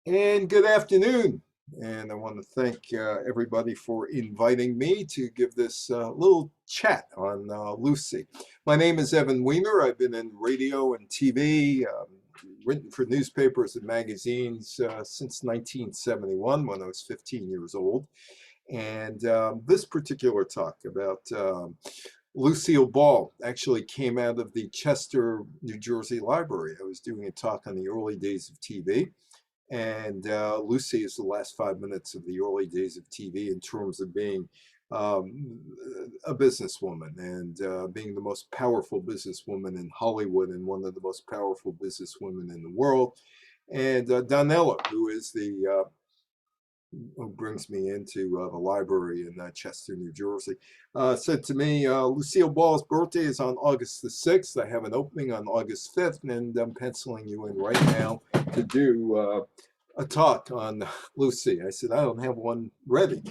And good afternoon. And I want to thank everybody for inviting me to give this little chat on Lucy. My name is Evan Weiner. I've been in radio and TV, written for newspapers and magazines since 1971 when I was 15 years old. And this particular talk about Lucille Ball actually came out of the Chester, New Jersey library. I was doing a talk on the early days of TV. And Lucy is the last 5 minutes of the early days of TV in terms of being um, a businesswoman and being the most powerful businesswoman in Hollywood and one of the most powerful businesswomen in the world. And Donella, who is the who brings me into the library in Chester, New Jersey, said to me, Lucille Ball's birthday is on August the 6th. I have an opening on August 5th, and I'm penciling you in right now to do a talk on Lucy. I said, I don't have one ready.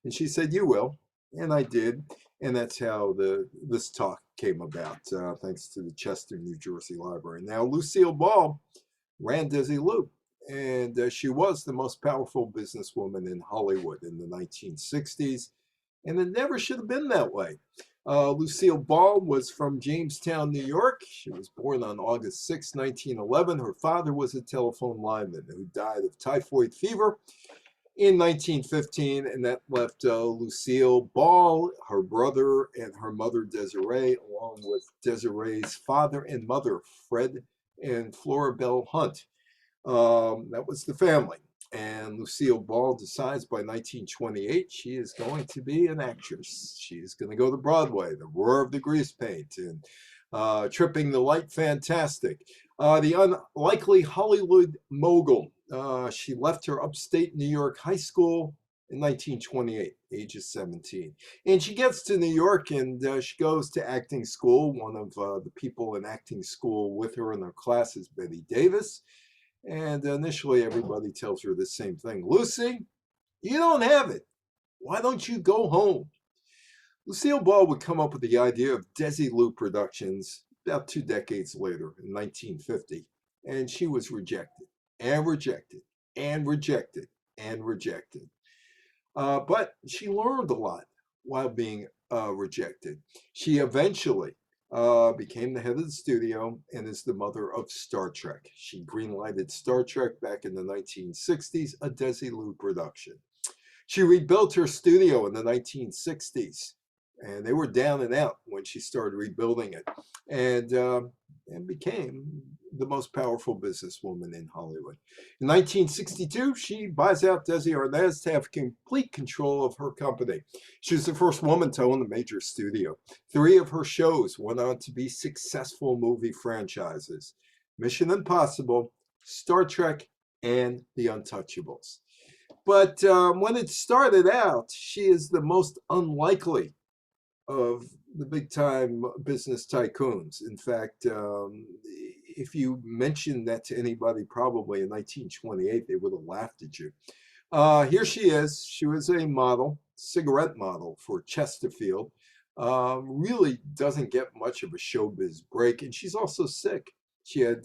And she said, you will. And I did. And that's how this talk came about, thanks to the Chester, New Jersey Library. Now, Lucille Ball ran Desi Loop. And she was the most powerful businesswoman in Hollywood in the 1960s. And it never should have been that way. Lucille Ball was from Jamestown, New York. She was born on August 6, 1911. Her father was a telephone lineman who died of typhoid fever in 1915, and that left Lucille Ball, her brother, and her mother Desiree, along with Desiree's father and mother, Fred and Flora Bell Hunt. That was the family. And Lucille Ball decides by 1928 she is going to be an actress. She's going to go to Broadway, the Roar of the Grease Paint, and Tripping the Light Fantastic. The unlikely Hollywood mogul. She left her upstate New York high school in 1928, age of 17. And she gets to New York and she goes to acting school. One of the people in acting school with her in her class is Betty Davis. And initially, everybody tells her the same thing. Lucy, you don't have it. Why don't you go home? Lucille Ball would come up with the idea of Desi Loop Productions about 2 decades later in 1950. And she was rejected and rejected and rejected and rejected. But she learned a lot while being rejected. She eventually became the head of the studio and is the mother of Star Trek. She greenlighted Star Trek back in the 1960s, a Desi Loop production. She rebuilt her studio in the 1960s, and they were down and out when she started rebuilding it, and became the most powerful businesswoman in Hollywood. In 1962, she buys out Desi Arnaz to have complete control of her company. She was the first woman to own a major studio. 3 of her shows went on to be successful movie franchises: Mission Impossible, Star Trek, and The Untouchables. But when it started out, she is the most unlikely of the big time business tycoons. In fact, if you mentioned that to anybody probably in 1928, they would have laughed at you. Here she is. She was a model, cigarette model for Chesterfield. Really doesn't get much of a showbiz break, and she's also sick. She had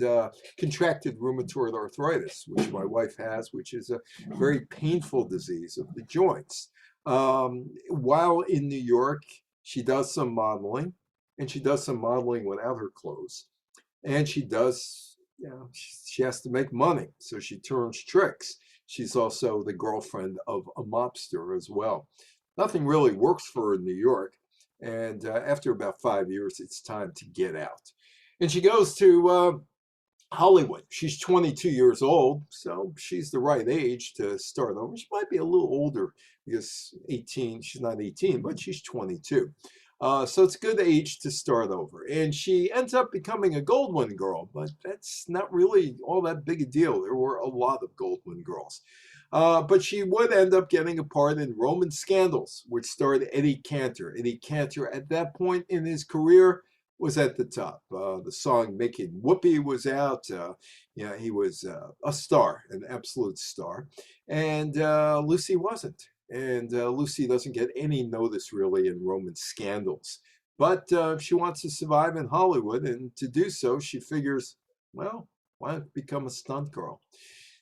contracted rheumatoid arthritis, which my wife has, which is a very painful disease of the joints. While in New York, she does some modeling, and she does some modeling without her clothes. And she does, she has to make money, so she turns tricks. She's also the girlfriend of a mobster as well. Nothing really works for her in New York, and after about 5 years, it's time to get out. And she goes to Hollywood. She's 22 years old, so she's the right age to start over. She might be a little older because 18, she's not 18, but she's 22. So it's a good age to start over. And she ends up becoming a Goldwyn girl, but that's not really all that big a deal. There were a lot of Goldwyn girls. But she would end up getting a part in Roman Scandals, which starred Eddie Cantor. Eddie Cantor, at that point in his career, was at the top. The song Making Whoopee was out. He was a star, an absolute star. And Lucy wasn't. And Lucy doesn't get any notice really in Roman Scandals. But she wants to survive in Hollywood. And to do so, she figures, well, why not become a stunt girl?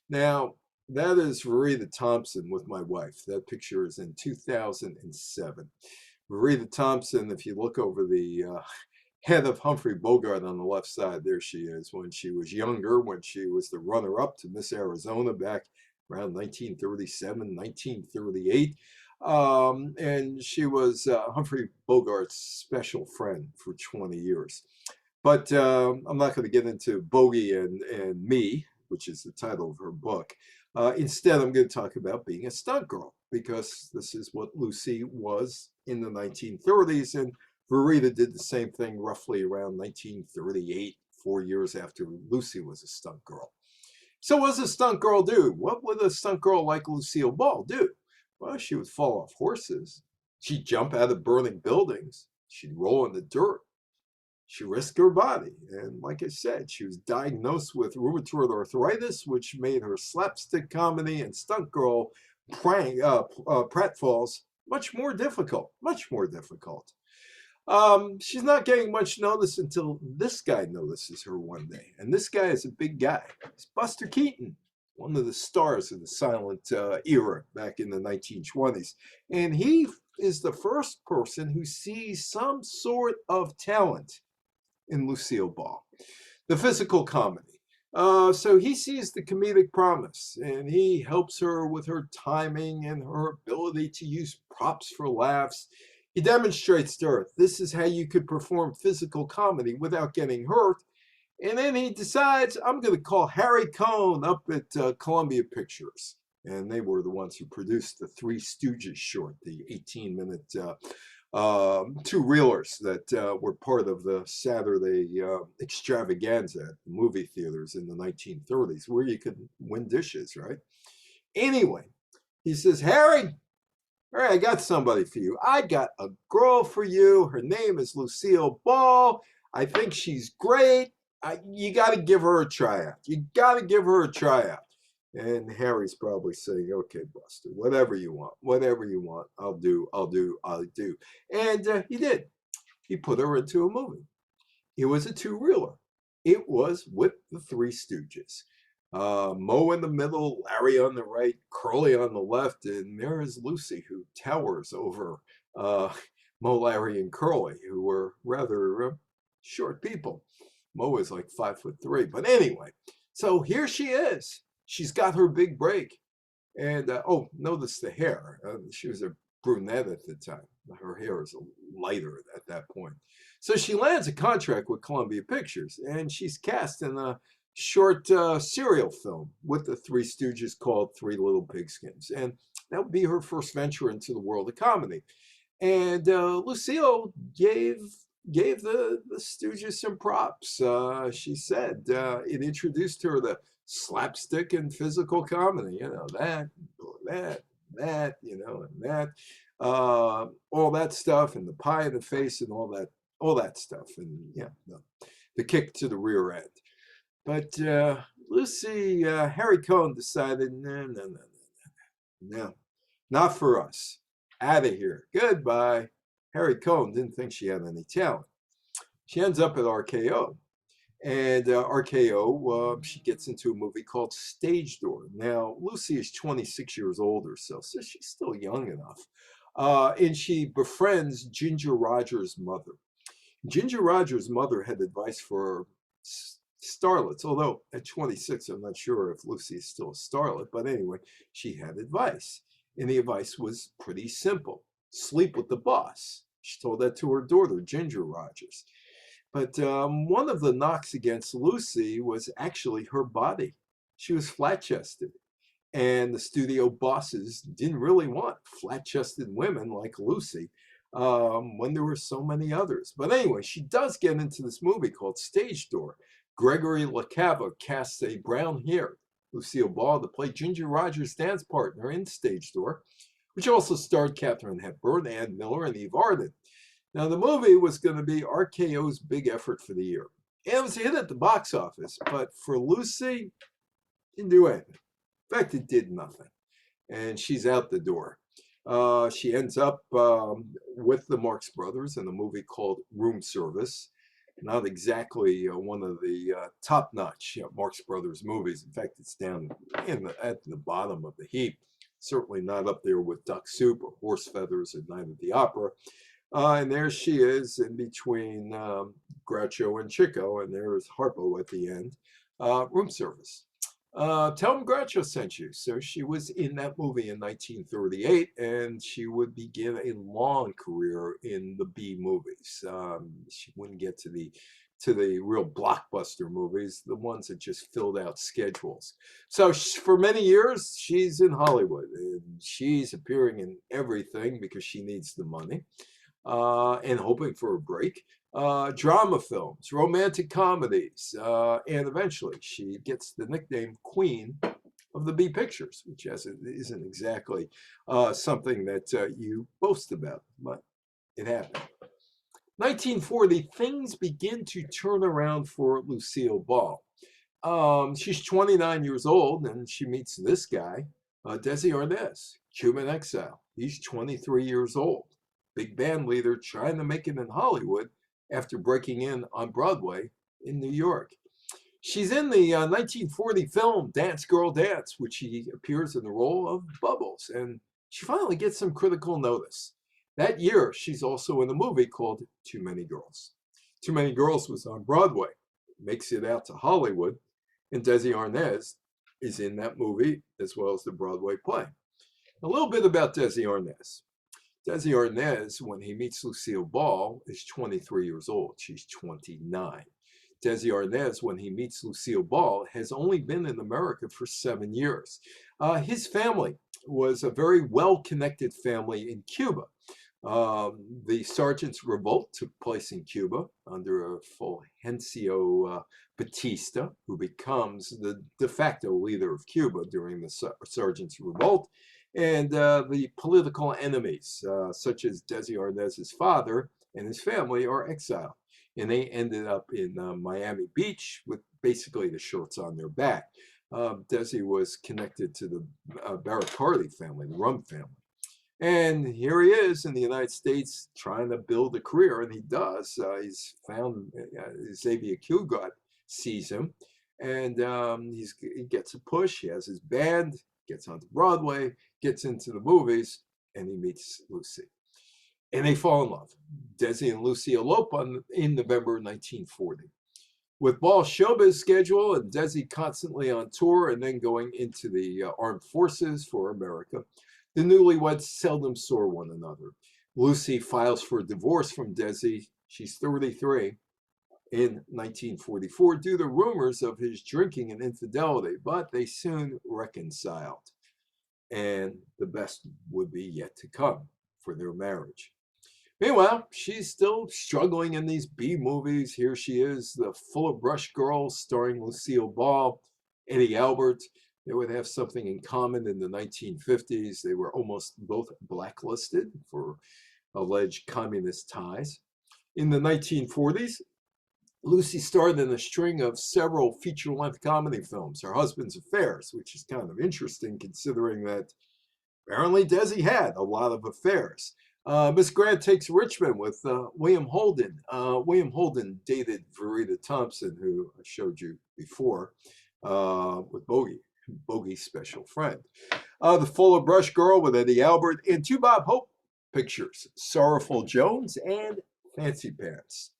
Now, That is Rita Thompson with my wife. That picture is in 2007. Rita Thompson, if you look over the head of Humphrey Bogart on the left side, there she is when she was younger, when she was the runner-up to Miss Arizona back around 1937, 1938. And she was Humphrey Bogart's special friend for 20 years. But I'm not going to get into Bogey and Me, which is the title of her book. Instead, I'm going to talk about being a stunt girl, because this is what Lucy was in the 1930s, and Verita did the same thing roughly around 1938, 4 years after Lucy was a stunt girl. So what does a stunt girl do? What would a stunt girl like Lucille Ball do? Well, she would fall off horses. She'd jump out of burning buildings. She'd roll in the dirt. She risked her body. And like I said, she was diagnosed with rheumatoid arthritis, which made her slapstick comedy and stunt girl pratfalls much more difficult, much more difficult. She's not getting much notice until this guy notices her one day. And this guy is a big guy. It's Buster Keaton, one of the stars of the silent era back in the 1920s. And he is the first person who sees some sort of talent in Lucille Ball, the physical comedy. So he sees the comedic promise, and he helps her with her timing and her ability to use props for laughs. He demonstrates to her, this is how you could perform physical comedy without getting hurt. And then he decides, I'm going to call Harry Cohn up at Columbia Pictures. And they were the ones who produced the Three Stooges short, the 18-minute two-reelers that were part of the Saturday extravaganza at the movie theaters in the 1930s, where you could win dishes, right? Anyway, he says, Harry, all right, I got somebody for you. I got a girl for you. Her name is Lucille Ball. I think she's great. You got to give her a tryout. You got to give her a tryout. And Harry's probably saying, okay, Buster, whatever you want, I'll do. And he did. He put her into a movie. It was a two-reeler. It was with the Three Stooges. Moe in the middle, Larry on the right, Curly on the left, and there is Lucy, who towers over Moe, Larry, and Curly, who were rather short people. Moe is like 5'3", but anyway, so here she is. She's got her big break, and oh, notice the hair. She was a brunette at the time. Her hair is lighter at that point. So she lands a contract with Columbia Pictures, and she's cast in a short serial film with the Three Stooges called Three Little Pigskins. And that would be her first venture into the world of comedy. And Lucille gave the Stooges some props. She said it introduced her to slapstick and physical comedy, that, and that, all that stuff, and the pie in the face and all that stuff, and the kick to the rear end. But Lucy, Harry Cohn decided, no, not for us. Out of here. Goodbye. Harry Cohn didn't think she had any talent. She ends up at RKO. And RKO, she gets into a movie called Stage Door. Now, Lucy is 26 years old herself, so she's still young enough. And she befriends Ginger Rogers' mother. Ginger Rogers' mother had advice for starlets, although at 26, I'm not sure if Lucy is still a starlet, but anyway, she had advice. And the advice was pretty simple. Sleep with the boss. She told that to her daughter, Ginger Rogers. But one of the knocks against Lucy was actually her body. She was flat-chested. And the studio bosses didn't really want flat-chested women like Lucy when there were so many others. But anyway, she does get into this movie called Stage Door. Gregory LaCava casts a brown-haired Lucille Ball to play Ginger Rogers' dance partner in Stage Door, which also starred Katharine Hepburn, Ann Miller, and Eve Arden. Now, the movie was going to be RKO's big effort for the year. And it was a hit at the box office, but for Lucy, it didn't do anything. In fact, it did nothing. And she's out the door. She ends up with the Marx Brothers in a movie called Room Service. not exactly one of the top-notch Marx Brothers movies. In fact, it's down at the bottom of the heap. Certainly not up there with Duck Soup or Horse Feathers or Night at the Opera. And there she is in between Groucho and Chico, and there's Harpo at the end. Room service. Tell him Groucho sent you. So she was in that movie in 1938, and she would begin a long career in the B movies. She wouldn't get to the real blockbuster movies, the ones that just filled out schedules. So for many years, she's in Hollywood, and she's appearing in everything because she needs the money. And hoping for a break. Drama films, romantic comedies, and eventually she gets the nickname Queen of the B pictures, which isn't exactly something that you boast about, but it happened. 1940, things begin to turn around for Lucille Ball. She's 29 years old, and she meets this guy, Desi Arnaz, Cuban exile. He's 23 years old. Big band leader trying to make it in Hollywood after breaking in on Broadway in New York. She's in the 1940 film Dance Girl Dance, which she appears in the role of Bubbles, and she finally gets some critical notice. That year, she's also in a movie called Too Many Girls. Too Many Girls was on Broadway, makes it out to Hollywood, and Desi Arnaz is in that movie as well as the Broadway play. A little bit about Desi Arnaz. Desi Ordinance, when he meets Lucille Ball, is 23 years old. She's 29. Desi Arnaz, when he meets Lucille Ball, has only been in America for 7 years. His family was a very well-connected family in Cuba. The Sergeant's Revolt took place in Cuba under Fulgencio Batista, who becomes the de facto leader of Cuba during the Sergeant's Revolt. And the political enemies, such as Desi Arnaz's father and his family, are exiled. And they ended up in Miami Beach with basically the shirts on their back. Desi was connected to the Barracardi family, the rum family. And here he is in the United States trying to build a career, and he does. He's found Xavier Cugat sees him, and he gets a push. He has his band, gets onto Broadway, gets into the movies, and he meets Lucy. And they fall in love. Desi and Lucy elope in November 1940. With Ball's showbiz schedule and Desi constantly on tour and then going into the armed forces for America, the newlyweds seldom saw one another. Lucy files for divorce from Desi. She's 33 in 1944 due to rumors of his drinking and infidelity, but they soon reconciled. And the best would be yet to come for their marriage. Meanwhile, she's still struggling in these B movies. Here she is, the Fuller Brush Girl, starring Lucille Ball, Eddie Albert. They would have something in common in the 1950s. They were almost both blacklisted for alleged communist ties. In the 1940s, Lucy starred in a string of several feature-length comedy films, Her Husband's Affairs, which is kind of interesting considering that apparently Desi had a lot of affairs. Miss Grant Takes Richmond with William Holden. William Holden dated Verita Thompson, who I showed you before, with Bogey's special friend. The Fuller Brush Girl with Eddie Albert, and two Bob Hope pictures, Sorrowful Jones and Fancy Pants.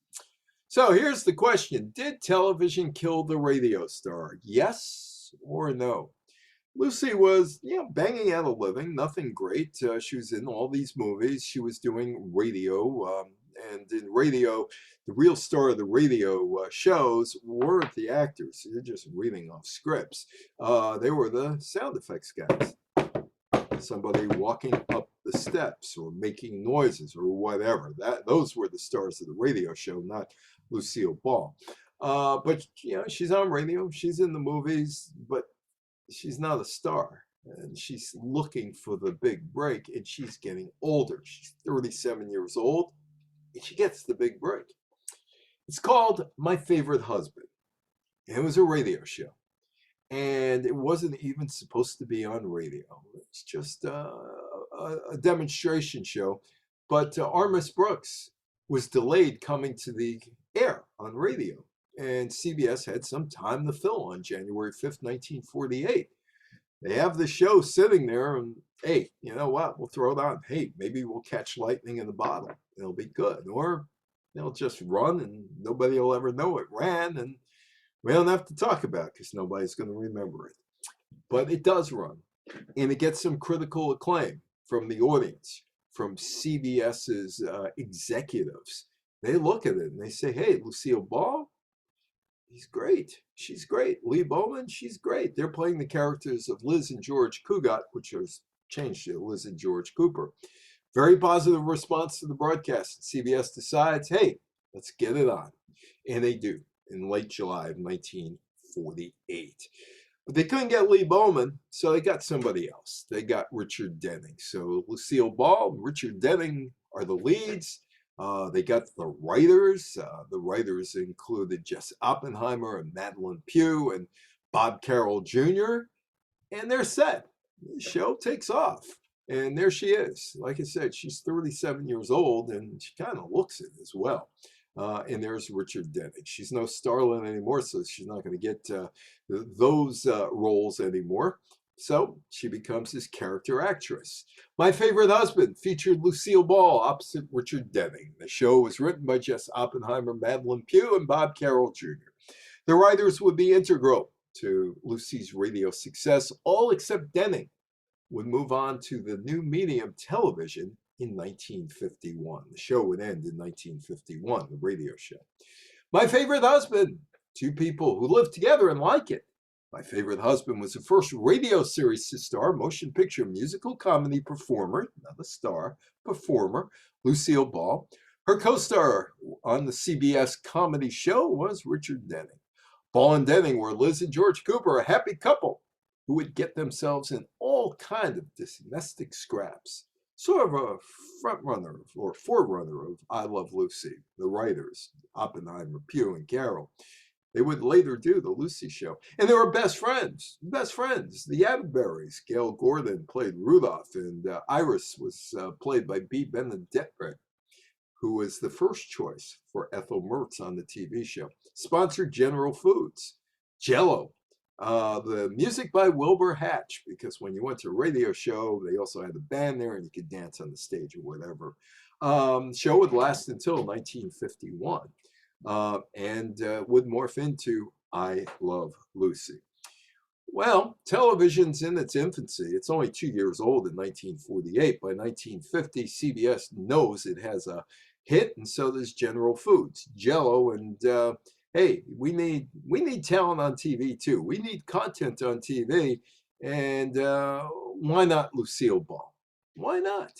So here's the question. Did television kill the radio star? Yes or no? Lucy was, banging out a living, nothing great. She was in all these movies. She was doing radio, and in radio, the real star of the radio shows weren't the actors. They're just reading off scripts. They were the sound effects guys. Somebody walking up the steps or making noises or whatever. Those were the stars of the radio show, not Lucille Ball. But she's on radio, she's in the movies, but she's not a star. And she's looking for the big break, and she's getting older. She's 37 years old, and she gets the big break. It's called My Favorite Husband. And it was a radio show. And it wasn't even supposed to be on radio. It's just a demonstration show. But Armis Brooks was delayed coming to the air on radio. And CBS had some time to fill on January 5th, 1948. They have the show sitting there, and hey, you know what? We'll throw it on. Hey, maybe we'll catch lightning in the bottle. It'll be good. Or they'll just run and nobody will ever know it ran, and we don't have to talk about it because nobody's going to remember it. But it does run, and it gets some critical acclaim from the audience, from CBS's executives. They look at it and they say, hey, Lucille Ball, he's great. She's great. Lee Bowman, she's great. They're playing the characters of Liz and George Cugat, which was changed to Liz and George Cooper. Very positive response to the broadcast. CBS decides, hey, let's get it on. And they do in late July of 1948. But they couldn't get Lee Bowman, so they got somebody else. They got Richard Denning. So Lucille Ball, Richard Denning are the leads. They got the writers. The writers included Jess Oppenheimer and Madeline Pugh and Bob Carroll Jr. And they're set. The show takes off. And there she is. Like I said, she's 37 years old, and she kind of looks it as well. And there's Richard Denning. She's no starlet anymore, so she's not going to get those roles anymore. So she becomes his character actress. My Favorite Husband featured Lucille Ball opposite Richard Denning. The show was written by Jess Oppenheimer, Madeline Pugh, and Bob Carroll Jr. The writers would be integral to Lucy's radio success. All except Denning would move on to the new medium television in 1951. The show would end in 1951, the radio show. My Favorite Husband, two people who live together and like it. My Favorite Husband was the first radio series to star motion picture musical comedy performer, not a star, performer, Lucille Ball. Her co-star on the CBS comedy show was Richard Denning. Ball and Denning were Liz and George Cooper, a happy couple who would get themselves in all kinds of domestic scraps. Sort of a front-runner or forerunner of I Love Lucy, the writers, Oppenheimer, Pugh, and Carroll. They would later do the Lucy show. And they were best friends, the Atterberrys. Gail Gordon played Rudolph, and Iris was played by B. Benedetto, who was the first choice for Ethel Mertz on the TV show. Sponsored General Foods. Jell-O. The music by Wilbur Hatch, because when you went to a radio show, they also had a band there and you could dance on the stage or whatever. Show would last until 1951 and would morph into I Love Lucy. Well, television's in its infancy. It's only 2 years old in 1948. By 1950, CBS knows it has a hit, and so does General Foods, Jell-O, and hey, we need talent on TV too. We need content on TV, and why not Lucille Ball? Why not?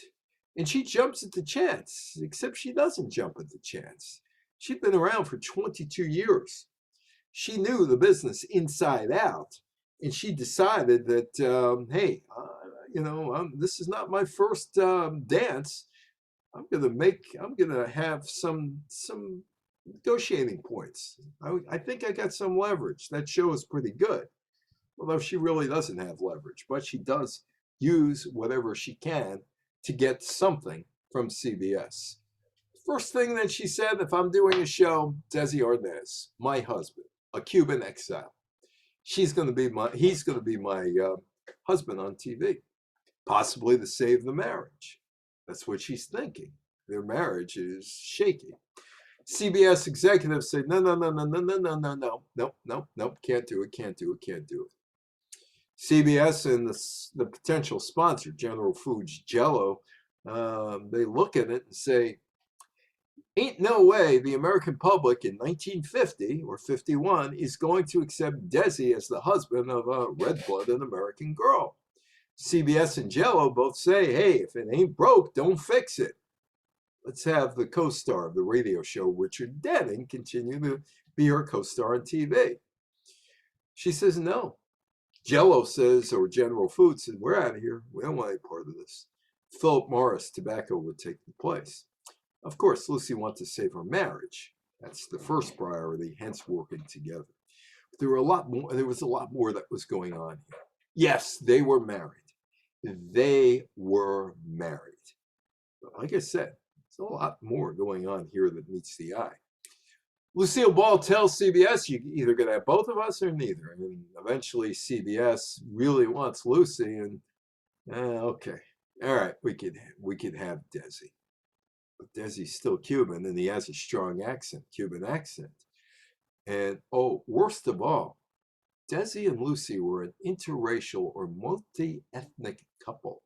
And she jumps at the chance, except she doesn't jump at the chance. She'd been around for 22 years. She knew the business inside out, and she decided that, hey, this is not my first dance. I'm gonna have some negotiating points. I think I got some leverage. That show is pretty good, although she really doesn't have leverage, but she does use whatever she can to get something from CBS. First thing that she said, if I'm doing a show, Desi Arnaz, my husband, a Cuban exile, he's going to be my husband on TV, possibly to save the marriage. That's what she's thinking. Their marriage is shaky. CBS executives say, no, can't do it. CBS and the potential sponsor, General Foods, Jell-O, they look at it and say, ain't no way the American public in 1950 or 51 is going to accept Desi as the husband of a red-blooded American girl. CBS and Jell-O both say, hey, if it ain't broke, don't fix it. Let's have the co-star of the radio show, Richard Denning, continue to be her co-star on TV. She says no. Jell-O says, or General Foods says, we're out of here. We don't want any part of this. Philip Morris Tobacco would take the place. Of course, Lucy wanted to save her marriage. That's the first priority, hence working together. But there was a lot more that was going on here. Yes, they were married. They were married. But like I said, there's a lot more going on here that meets the eye. Lucille Ball tells CBS, you either gonna have both of us or neither. And eventually CBS really wants Lucy, and okay, all right, we could have Desi. But Desi's still Cuban, and he has a strong accent, Cuban accent. And oh, worst of all, Desi and Lucy were an interracial or multi-ethnic couple.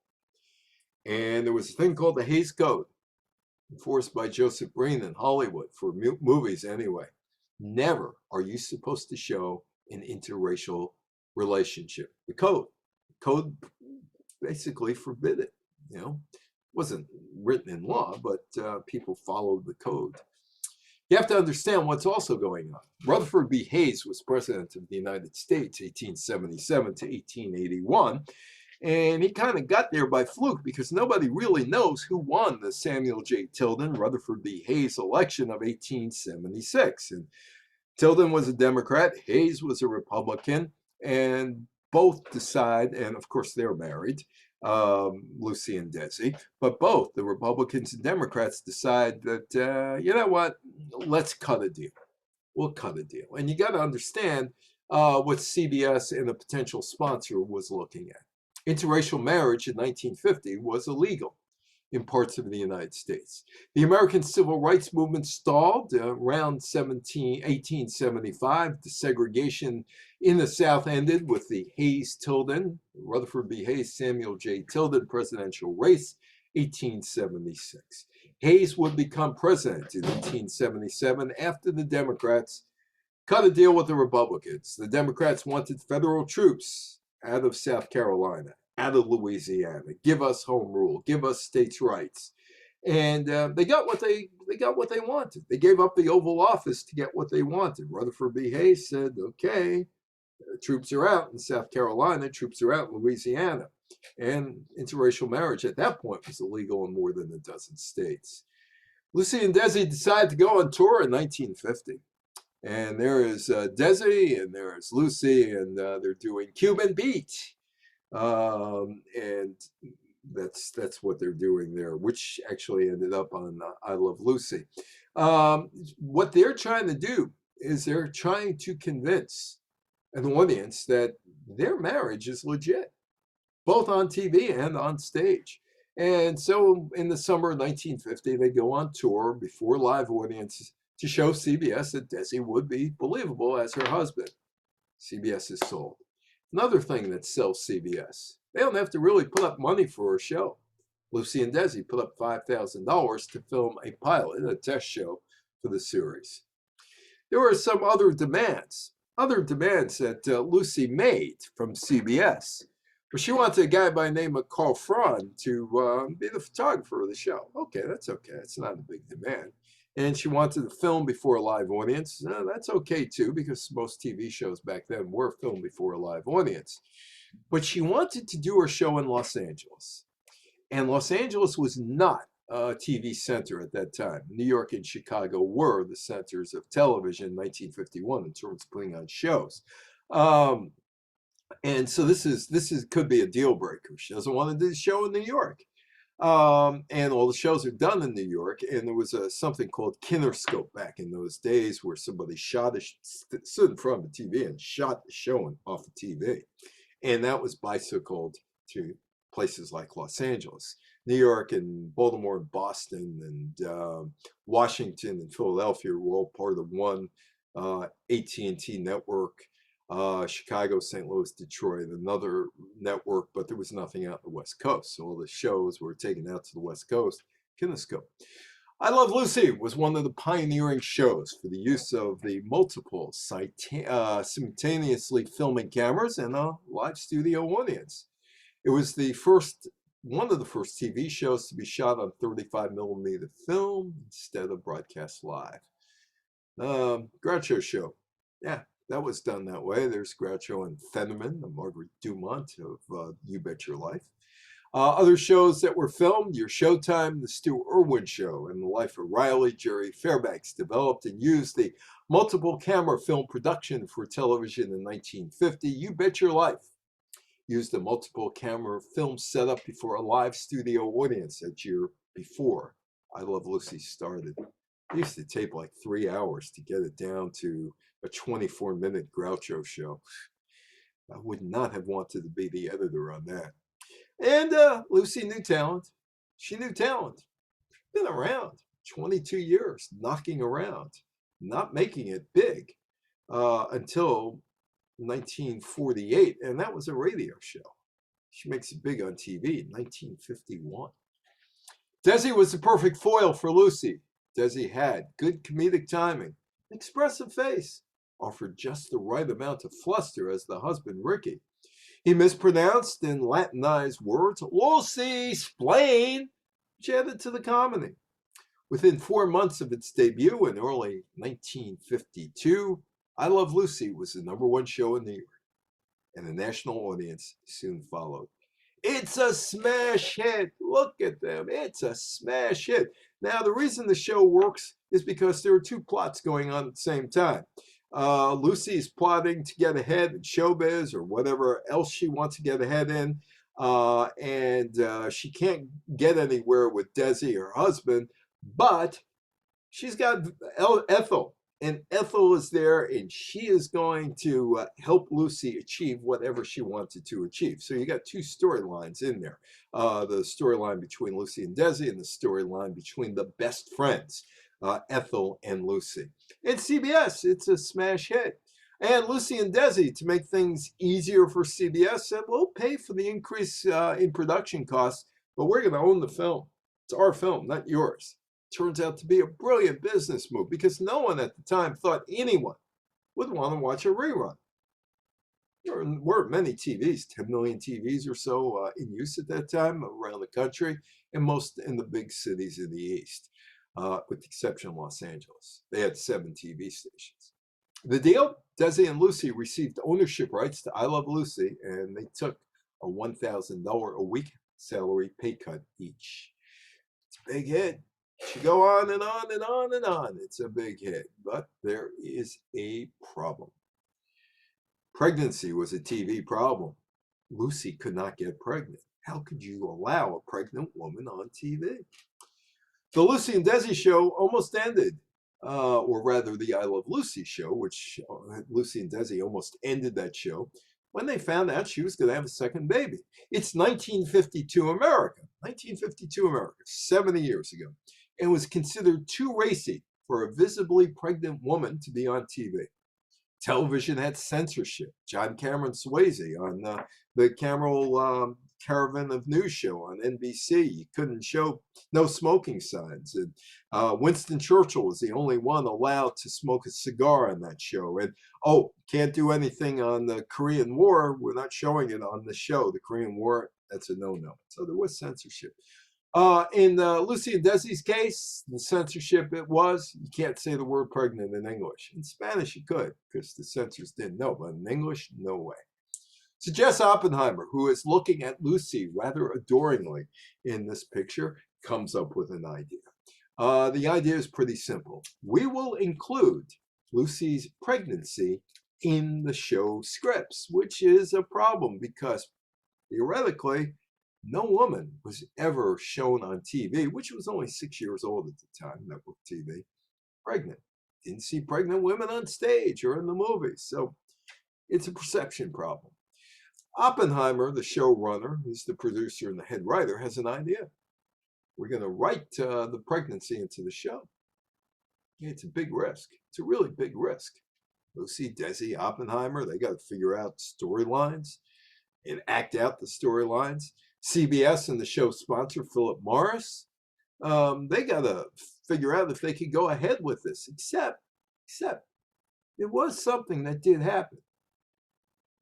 And there was a thing called the Hays Code, enforced by Joseph Breen in Hollywood for movies anyway. Never are you supposed to show an interracial relationship. The code basically forbid it. You know, it wasn't written in law, but people followed the code. You have to understand what's also going on. Rutherford B. Hayes was president of the United States, 1877 to 1881. And he kind of got there by fluke because nobody really knows who won the Samuel J. Tilden Rutherford B. Hayes election of 1876. And Tilden was a Democrat, Hayes was a Republican, and both decide, and of course they're married, Lucy and Desi, but both the Republicans and Democrats decide that, you know what, let's cut a deal. We'll cut a deal. And you got to understand what CBS and a potential sponsor was looking at. Interracial marriage in 1950 was illegal in parts of the United States. The American Civil Rights Movement stalled around 1875. Desegregation in the South ended with the Hayes-Tilden, Rutherford B. Hayes, Samuel J. Tilden presidential race, 1876. Hayes would become president in 1877 after the Democrats cut a deal with the Republicans. The Democrats wanted federal troops out of South Carolina, out of Louisiana, give us home rule, give us states' rights. And they got what they wanted. They gave up the Oval Office to get what they wanted. Rutherford B. Hayes said, okay, troops are out in South Carolina, troops are out in Louisiana. And interracial marriage at that point was illegal in more than a dozen states. Lucy and Desi decided to go on tour in 1950. And there is Desi and there is Lucy, and they're doing Cuban Beat. And that's what they're doing there, which actually ended up on I Love Lucy. What they're trying to do is they're trying to convince an audience that their marriage is legit, both on TV and on stage. And so in the summer of 1950, they go on tour before live audiences to show CBS that Desi would be believable as her husband. CBS is sold. Another thing that sells CBS, they don't have to really put up money for a show. Lucy and Desi put up $5,000 to film a pilot, a test show for the series. There were some other demands that Lucy made from CBS. But she wanted a guy by the name of Carl Fraun to be the photographer of the show. Okay, that's okay. It's not a big demand. And she wanted to film before a live audience. That's okay too, because most TV shows back then were filmed before a live audience. But she wanted to do her show in Los Angeles. And Los Angeles was not a TV center at that time. New York and Chicago were the centers of television in 1951 in terms of putting on shows. And so this could be a deal breaker. She doesn't want to do the show in New York. And all the shows are done in New York, and there was something called kinerscope back in those days where somebody stood in front of the TV and shot the show off the TV. And that was bicycled to places like Los Angeles. New York and Baltimore and Boston and Washington and Philadelphia were all part of one AT&T network. Chicago, St. Louis, Detroit, another network, but there was nothing out on the West Coast. So all the shows were taken out to the West Coast. Kinescope. I Love Lucy was one of the pioneering shows for the use of the multiple simultaneously filming cameras and a live studio audience. It was one of the first TV shows to be shot on 35mm film instead of broadcast live. Groucho Show. Yeah. That was done that way. There's Groucho and Fenneman, the Margaret Dumont of You Bet Your Life. Other shows that were filmed, your Showtime, The Stu Irwin Show, and The Life of Riley. Jerry Fairbanks developed and used the multiple camera film production for television in 1950. You Bet Your Life used a multiple camera film setup before a live studio audience that year before I Love Lucy started. I used to tape like 3 hours to get it down to a 24-minute Groucho show. I would not have wanted to be the editor on that. And Lucy knew talent. She knew talent. Been around 22 years, knocking around, not making it big until 1948, and that was a radio show. She makes it big on TV in 1951. Desi was the perfect foil for Lucy. Desi had good comedic timing, expressive face, offered just the right amount of fluster as the husband Ricky. He mispronounced and Latinized words, Lucy, splain, which added to the comedy. Within 4 months of its debut in early 1952, I Love Lucy was the #1 show in New York, and a national audience soon followed. It's a smash hit. Look at them. It's a smash hit. Now, the reason the show works is because there are two plots going on at the same time. Lucy's plotting to get ahead in showbiz or whatever else she wants to get ahead in, and she can't get anywhere with Desi, her husband, but she's got Ethel. And Ethel is there, and she is going to help Lucy achieve whatever she wanted to achieve. So you got two storylines in there. The storyline between Lucy and Desi, and the storyline between the best friends, Ethel and Lucy. And CBS, it's a smash hit. And Lucy and Desi, to make things easier for CBS, said, we'll pay for the increase in production costs, but we're going to own the film. It's our film, not yours. Turns out to be a brilliant business move because no one at the time thought anyone would want to watch a rerun. There weren't many TVs, 10 million TVs or so in use at that time around the country, and most in the big cities in the East, with the exception of Los Angeles. They had 7 TV stations. The deal, Desi and Lucy received ownership rights to I Love Lucy, and they took a $1,000 a week salary pay cut each. It's a big hit. She go on and on and on and on. It's a big hit, but there is a problem. Pregnancy was a TV problem. Lucy could not get pregnant. How could you allow a pregnant woman on TV? The Lucy and Desi show almost ended, or rather the I Love Lucy show, which Lucy and Desi almost ended that show when they found out she was going to have a second baby. It's 1952 America, 70 years ago. And was considered too racy for a visibly pregnant woman to be on TV. Television had censorship. John Cameron Swayze on the Caravan of News show on NBC. You couldn't show no smoking signs. And Winston Churchill was the only one allowed to smoke a cigar on that show. And, can't do anything on the Korean War. We're not showing it on the show. The Korean War, that's a no-no. So there was censorship. In Lucy and Desi's case, the censorship you can't say the word pregnant in English. In Spanish, you could, because the censors didn't know, but in English, no way. So Jess Oppenheimer, who is looking at Lucy rather adoringly in this picture, comes up with an idea. The idea is pretty simple. We will include Lucy's pregnancy in the show scripts, which is a problem because theoretically, no woman was ever shown on TV, which was only 6 years old at the time, network TV, pregnant. Didn't see pregnant women on stage or in the movies. So it's a perception problem. Oppenheimer, the showrunner, who's the producer and the head writer, has an idea. We're going to write the pregnancy into the show. Yeah, it's a big risk. It's a really big risk. Lucy, Desi, Oppenheimer, they got to figure out storylines and act out the storylines. CBS and the show sponsor, Philip Morris, they got to figure out if they could go ahead with this, except there was something that did happen.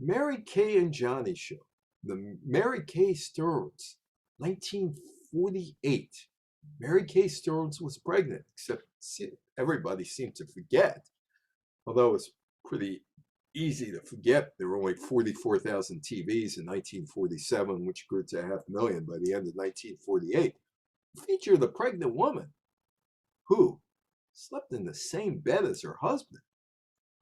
Mary Kay and Johnny show, the Mary Kay Stearns, 1948. Mary Kay Stearns was pregnant, except everybody seemed to forget, although it's pretty easy to forget. There were only 44,000 TVs in 1947, which grew to 500,000 by the end of 1948. Featured a pregnant woman who slept in the same bed as her husband,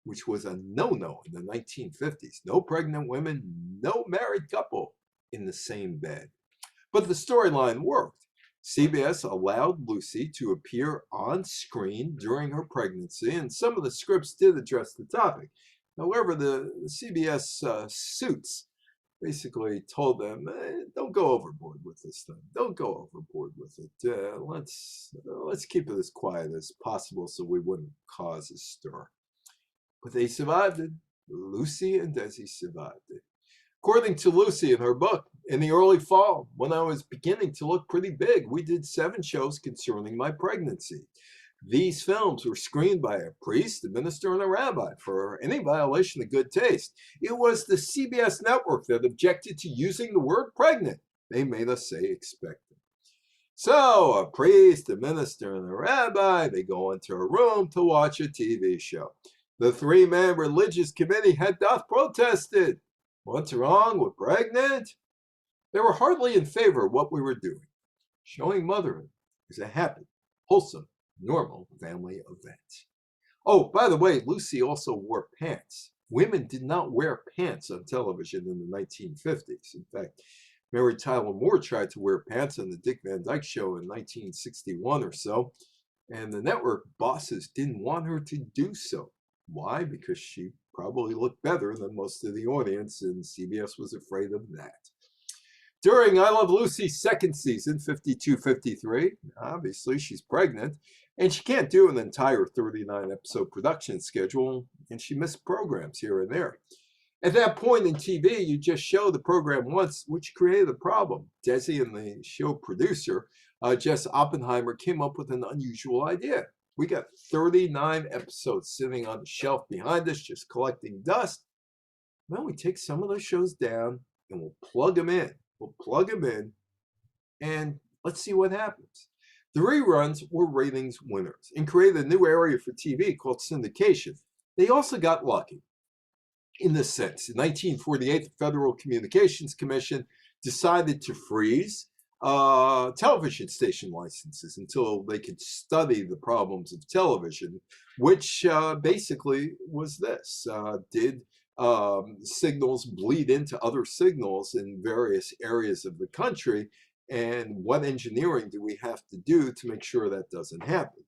which was a no-no in the 1950s. No pregnant women, no married couple in the same bed. But the storyline worked. CBS allowed Lucy to appear on screen during her pregnancy, and some of the scripts did address the topic. However, the CBS suits basically told them, don't go overboard with this thing. Don't go overboard with it. Let's keep it as quiet as possible so we wouldn't cause a stir. But they survived it. Lucy and Desi survived it. According to Lucy in her book, in the early fall, when I was beginning to look pretty big, we did 7 shows concerning my pregnancy. These films were screened by a priest, a minister, and a rabbi for any violation of good taste. It was the CBS network that objected to using the word pregnant. They made us say expectant. So a priest, a minister, and a rabbi, they go into a room to watch a TV show. The 3-man religious committee had doth protested. What's wrong with pregnant? They were hardly in favor of what we were doing. Showing mothering is a happy, wholesome, normal family event. Oh, by the way, Lucy also wore pants. Women did not wear pants on television in the 1950s. In fact, Mary Tyler Moore tried to wear pants on the Dick Van Dyke Show in 1961 or so, and the network bosses didn't want her to do so. Why? Because she probably looked better than most of the audience, and CBS was afraid of that. During I Love Lucy's second season, 52-53, obviously she's pregnant, and she can't do an entire 39-episode production schedule, and she missed programs here and there. At that point in TV, you just show the program once, which created a problem. Desi and the show producer, Jess Oppenheimer, came up with an unusual idea. We got 39 episodes sitting on the shelf behind us, just collecting dust. Well, we take some of those shows down and we'll plug them in. We'll plug them in and let's see what happens. The reruns were ratings winners and created a new area for TV called syndication. They also got lucky in this sense. In 1948, the Federal Communications Commission decided to freeze television station licenses until they could study the problems of television, which basically was this. Did signals bleed into other signals in various areas of the country? And what engineering do we have to do to make sure that doesn't happen?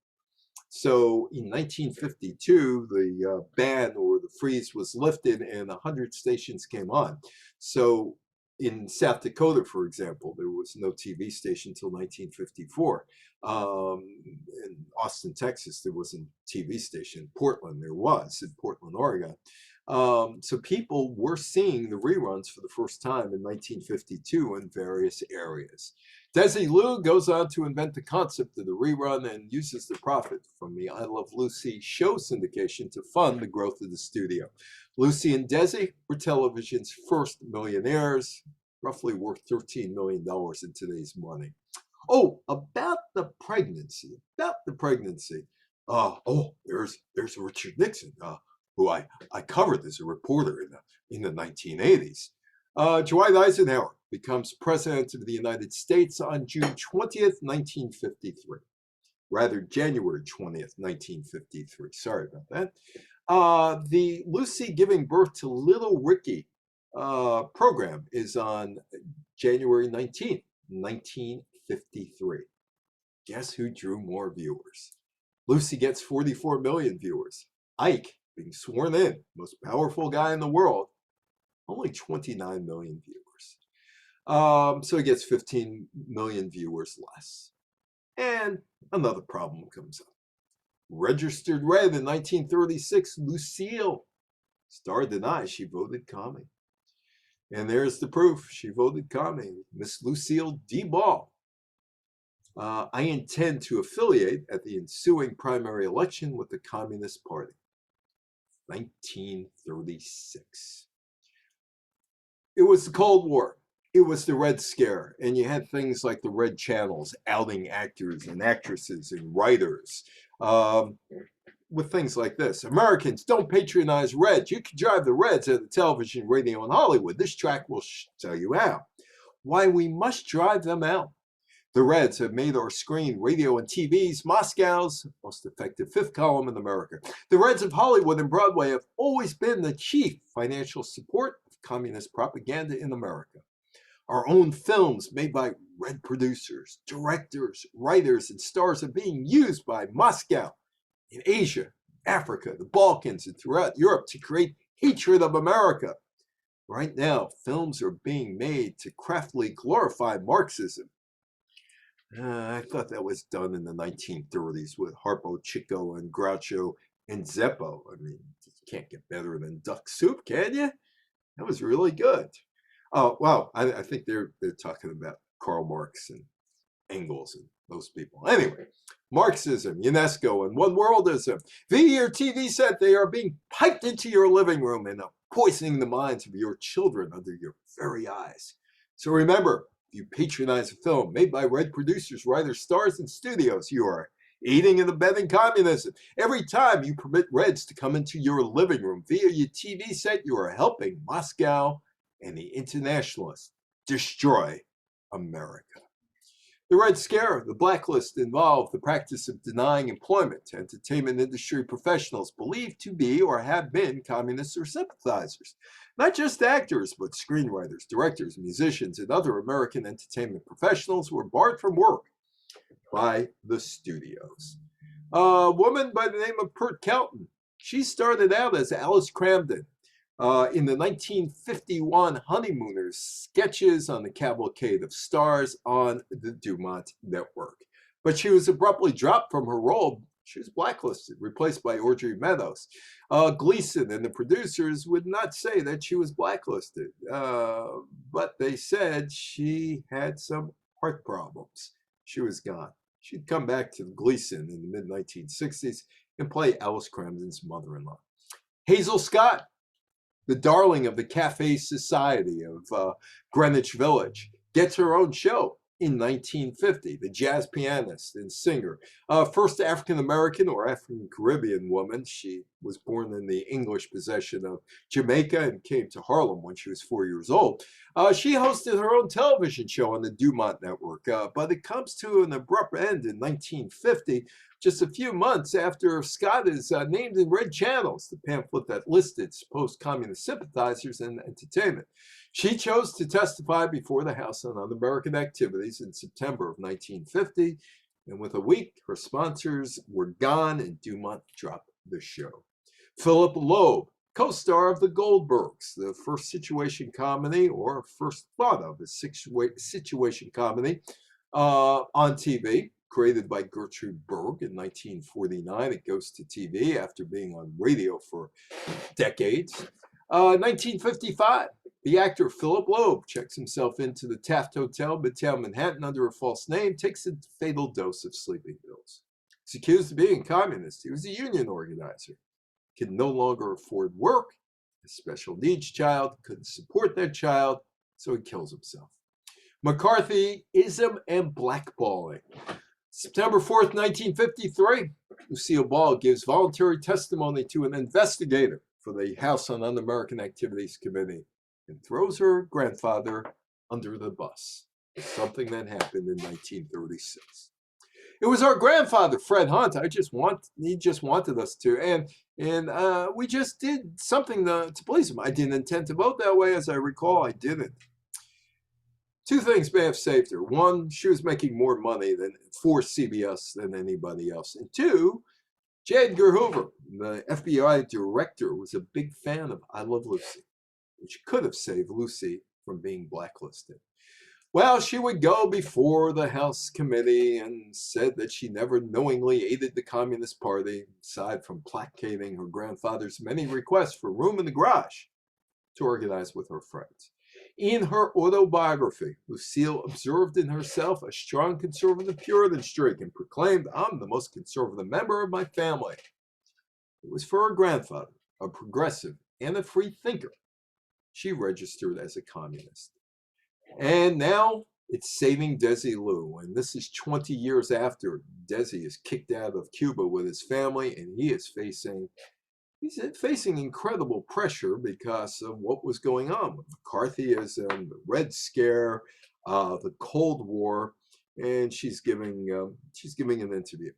So in 1952, the ban or the freeze was lifted and 100 stations came on. So in South Dakota, for example, there was no TV station until 1954. In Austin, Texas, there was a TV station. In Portland, there was, in Portland, Oregon. So people were seeing the reruns for the first time in 1952 in various areas. Desi Lou goes on to invent the concept of the rerun and uses the profit from the I Love Lucy show syndication to fund the growth of the studio. Lucy and Desi were television's first millionaires, roughly worth $13 million in today's money. Oh, about the pregnancy, there's Richard Nixon, who I covered as a reporter in the 1980s. Dwight Eisenhower becomes president of the United States on June 20th, 1953. Rather, January 20th, 1953. Sorry about that. The Lucy Giving Birth to Little Ricky program is on January 19th, 1953. Guess who drew more viewers? Lucy gets 44 million viewers. Ike, being sworn in, most powerful guy in the world, only 29 million viewers. So he gets 15 million viewers less. And another problem comes up. Registered Red in 1936, Lucille Starr denies she voted commie. And there's the proof. She voted commie. Miss Lucille Ball. I intend to affiliate at the ensuing primary election with the Communist Party. 1936. It was the Cold War. It was the Red Scare. And you had things like the Red Channels outing actors and actresses and writers with things like this. Americans, don't patronize Reds. You can drive the Reds at the television, radio, and Hollywood. This track will tell you how. Why we must drive them out. The Reds have made our screen, radio, and TV's Moscow's most effective fifth column in America. The Reds of Hollywood and Broadway have always been the chief financial support of communist propaganda in America. Our own films made by red producers, directors, writers, and stars are being used by Moscow in Asia, Africa, the Balkans, and throughout Europe to create hatred of America. Right now, films are being made to craftily glorify Marxism. I thought that was done in the 1930s with Harpo Chico and Groucho and Zeppo. I mean, you can't get better than Duck Soup, can you? That was really good. Oh, wow. I think they're talking about Karl Marx and Engels and those people. Anyway, Marxism, UNESCO, and one worldism. Via your TV set, they are being piped into your living room and poisoning the minds of your children under your very eyes. So remember, if you patronize a film made by red producers, writers, stars, and studios, you are aiding and abetting communism. Every time you permit Reds to come into your living room via your TV set, you are helping Moscow and the internationalists destroy America. The Red Scare, the blacklist, involved the practice of denying employment to entertainment industry professionals believed to be or have been communists or sympathizers. Not just actors, but screenwriters, directors, musicians, and other American entertainment professionals were barred from work by the studios. A woman by the name of Pert Kelton, she started out as Alice Cramden in the 1951 Honeymooners sketches on the Cavalcade of Stars on the Dumont Network. But she was abruptly dropped from her role. She was blacklisted, replaced by Audrey Meadows. Gleason and the producers would not say that she was blacklisted, but they said she had some heart problems. She was gone. She'd come back to Gleason in the mid-1960s and play Alice Cramden's mother-in-law. Hazel Scott, the darling of the Cafe Society of Greenwich Village, gets her own show in 1950. The jazz pianist and singer, first African-American or African-Caribbean woman. She was born in the English possession of Jamaica and came to Harlem when she was 4 years old. She hosted her own television show on the Dumont Network, but it comes to an abrupt end in 1950, just a few months after Scott is named in Red Channels, the pamphlet that listed post-communist sympathizers in entertainment. She chose to testify before the House on Un-American Activities in September of 1950, and within a week, her sponsors were gone and Dumont dropped the show. Philip Loeb, co-star of The Goldbergs, the first situation comedy, or first thought of as situation comedy on TV, created by Gertrude Berg in 1949. It goes to TV after being on radio for decades. 1955, the actor Philip Loeb checks himself into the Taft Hotel, Midtown Manhattan, under a false name, takes a fatal dose of sleeping pills. He's accused of being a communist. He was a union organizer. Can no longer afford work. A special needs child, couldn't support that child, so he kills himself. McCarthyism and blackballing. September 4th, 1953, Lucille Ball gives voluntary testimony to an investigator for the House on Un-American Activities Committee and throws her grandfather under the bus. It's something that happened in 1936. It was our grandfather, Fred Hunt. He just wanted us to, and we just did something to please him. I didn't intend to vote that way, as I recall. I didn't. Two things may have saved her. One, she was making more money for CBS than anybody else. And two, J. Edgar Hoover, the FBI director, was a big fan of I Love Lucy, which could have saved Lucy from being blacklisted. Well, she would go before the House committee and said that she never knowingly aided the Communist Party, aside from placating her grandfather's many requests for room in the garage to organize with her friends. In her autobiography, Lucille observed in herself a strong conservative Puritan streak and proclaimed, "I'm the most conservative member of my family." It was for her grandfather, a progressive and a free thinker, she registered as a communist. And now it's saving Desi Lou, and this is 20 years after Desi is kicked out of Cuba with his family, and he's facing incredible pressure because of what was going on with McCarthyism, the Red Scare, the Cold War, and she's giving an interview.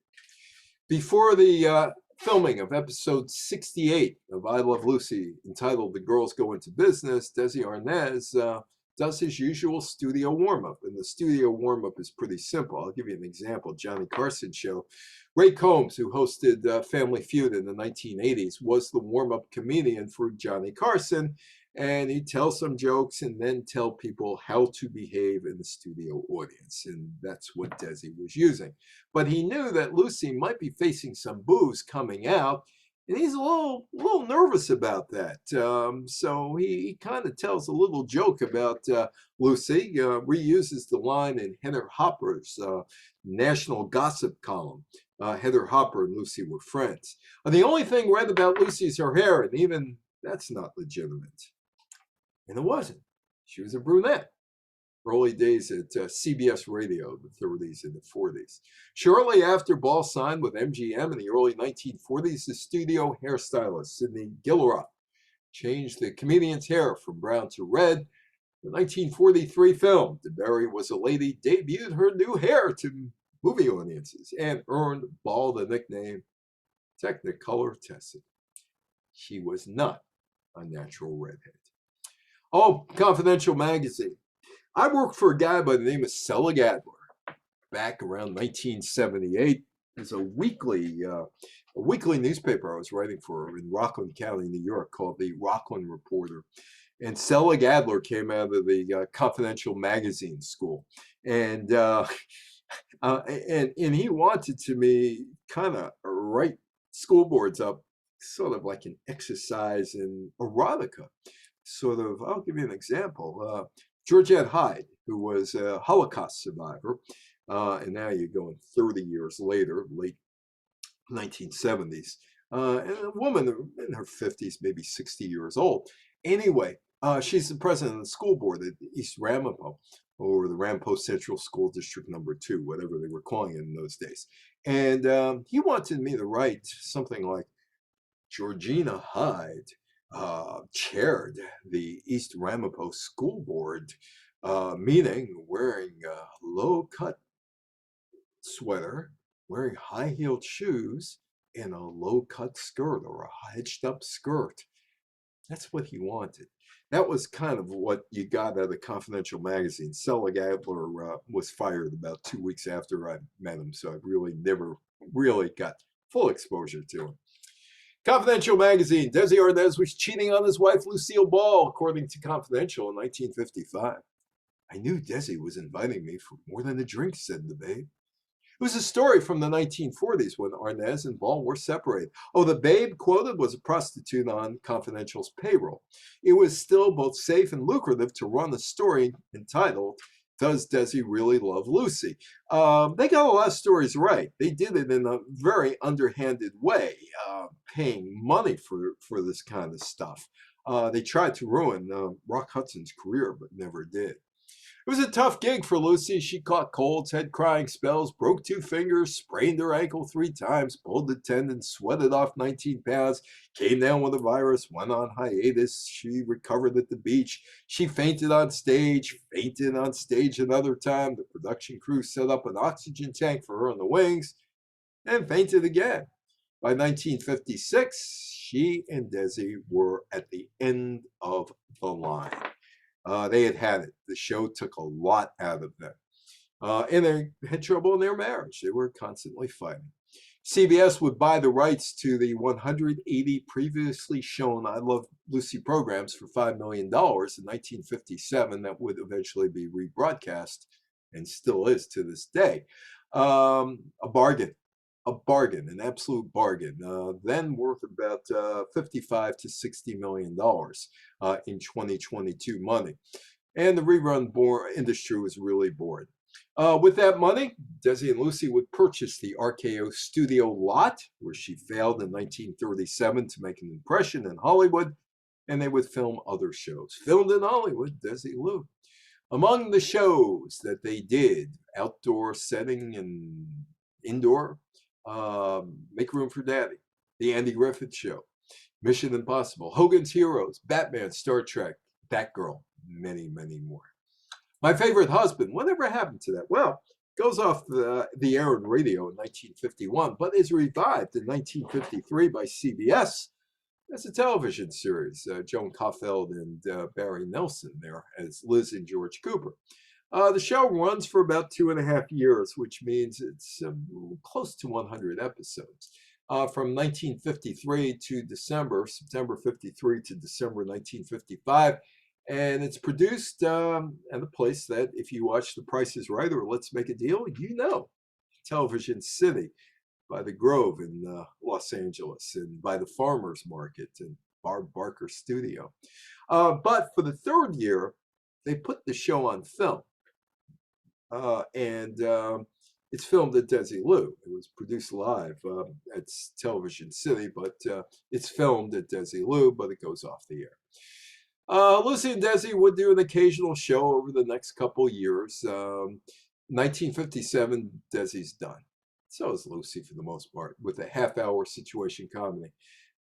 Before the filming of episode 68 of I Love Lucy, entitled "The Girls Go Into Business," Desi Arnaz does his usual studio warm-up. And the studio warm-up is pretty simple. I'll give you an example. Johnny Carson show. Ray Combs, who hosted Family Feud in the 1980s, was the warm-up comedian for Johnny Carson. And he'd tell some jokes and then tell people how to behave in the studio audience. And that's what Desi was using. But he knew that Lucy might be facing some boos coming out. And he's a little nervous about that. So he kind of tells a little joke about Lucy, reuses the line in Heather Hopper's national gossip column. Heather Hopper and Lucy were friends. The only thing right about Lucy is her hair, and even that's not legitimate. And it wasn't. She was a brunette. Early days at CBS Radio, the 30s and the 40s. Shortly after Ball signed with MGM in the early 1940s, the studio hairstylist, Sidney Gilroy, changed the comedian's hair from brown to red. The 1943 film, DeBerry Was a Lady, debuted her new hair to movie audiences and earned Ball the nickname Technicolor Tessie. She was not a natural redhead. Oh, Confidential magazine. I worked for a guy by the name of Selig Adler back around 1978. There's a weekly newspaper I was writing for in Rockland County, New York, called the Rockland Reporter. And Selig Adler came out of the Confidential magazine school, and he wanted to me kind of write school boards up, sort of like an exercise in erotica. Sort of, I'll give you an example. Georgette Hyde, who was a Holocaust survivor, and now you're going 30 years later, late 1970s, and a woman in her 50s, maybe 60 years old. Anyway, she's the president of the school board at East Ramapo, or the Ramapo Central School District Number 2, whatever they were calling it in those days. And he wanted me to write something like, Georgina Hyde chaired the East Ramapo School Board meeting, wearing a low-cut sweater, wearing high-heeled shoes, and a low-cut skirt or a hitched-up skirt. That's what he wanted. That was kind of what you got out of Confidential magazine. Selig Adler was fired about 2 weeks after I met him, so I really never really got full exposure to him. Confidential magazine. Desi Arnaz was cheating on his wife, Lucille Ball, according to Confidential in 1955. I knew Desi was inviting me for more than a drink, said the Babe. It was a story from the 1940s when Arnaz and Ball were separated. Oh, the Babe quoted was a prostitute on Confidential's payroll. It was still both safe and lucrative to run a story entitled, Does Desi Really Love Lucy? They got a lot of stories right. They did it in a very underhanded way, paying money for this kind of stuff. They tried to ruin Rock Hudson's career, but never did. It was a tough gig for Lucy. She caught colds, had crying spells, broke 2 fingers, sprained her ankle 3 times, pulled the tendon, sweated off 19 pounds, came down with a virus, went on hiatus. She recovered at the beach. She fainted on stage another time. The production crew set up an oxygen tank for her in the wings and fainted again. By 1956, she and Desi were at the end of the line. They had it. The show took a lot out of them. And they had trouble in their marriage. They were constantly fighting. CBS would buy the rights to the 180 previously shown I Love Lucy programs for $5 million in 1957 that would eventually be rebroadcast and still is to this day. A bargain, an absolute bargain, then worth about $55 to $60 million in 2022 money. And the rerun industry was really bored. With that money, Desi and Lucy would purchase the RKO studio lot, where she failed in 1937 to make an impression in Hollywood, and they would film other shows. Filmed in Hollywood, Desi Lou. Among the shows that they did, outdoor setting and indoor, Make Room for Daddy, The Andy Griffith Show, Mission Impossible, Hogan's Heroes, Batman, Star Trek, Batgirl, many, many more. My Favorite Husband, whatever happened to that? Well, goes off the air on radio in 1951, but is revived in 1953 by CBS It's a television series. Joan Caulfield and Barry Nelson there as Liz and George Cooper. The show runs for about 2.5 years, which means it's close to 100 episodes. From 1953 to September 53 to December 1955. And it's produced at a place that if you watch The Price is Right or Let's Make a Deal, you know, Television City by the Grove in Los Angeles and by the Farmers Market and Barb Barker Studio. But for the third year, they put the show on film. And it's filmed at Desi Lou. It was produced live at Television City, but it's filmed at Desi Lou, but it goes off the air. Lucy and Desi would do an occasional show over the next couple years. 1957, Desi's done. So is Lucy for the most part, with a half-hour situation comedy.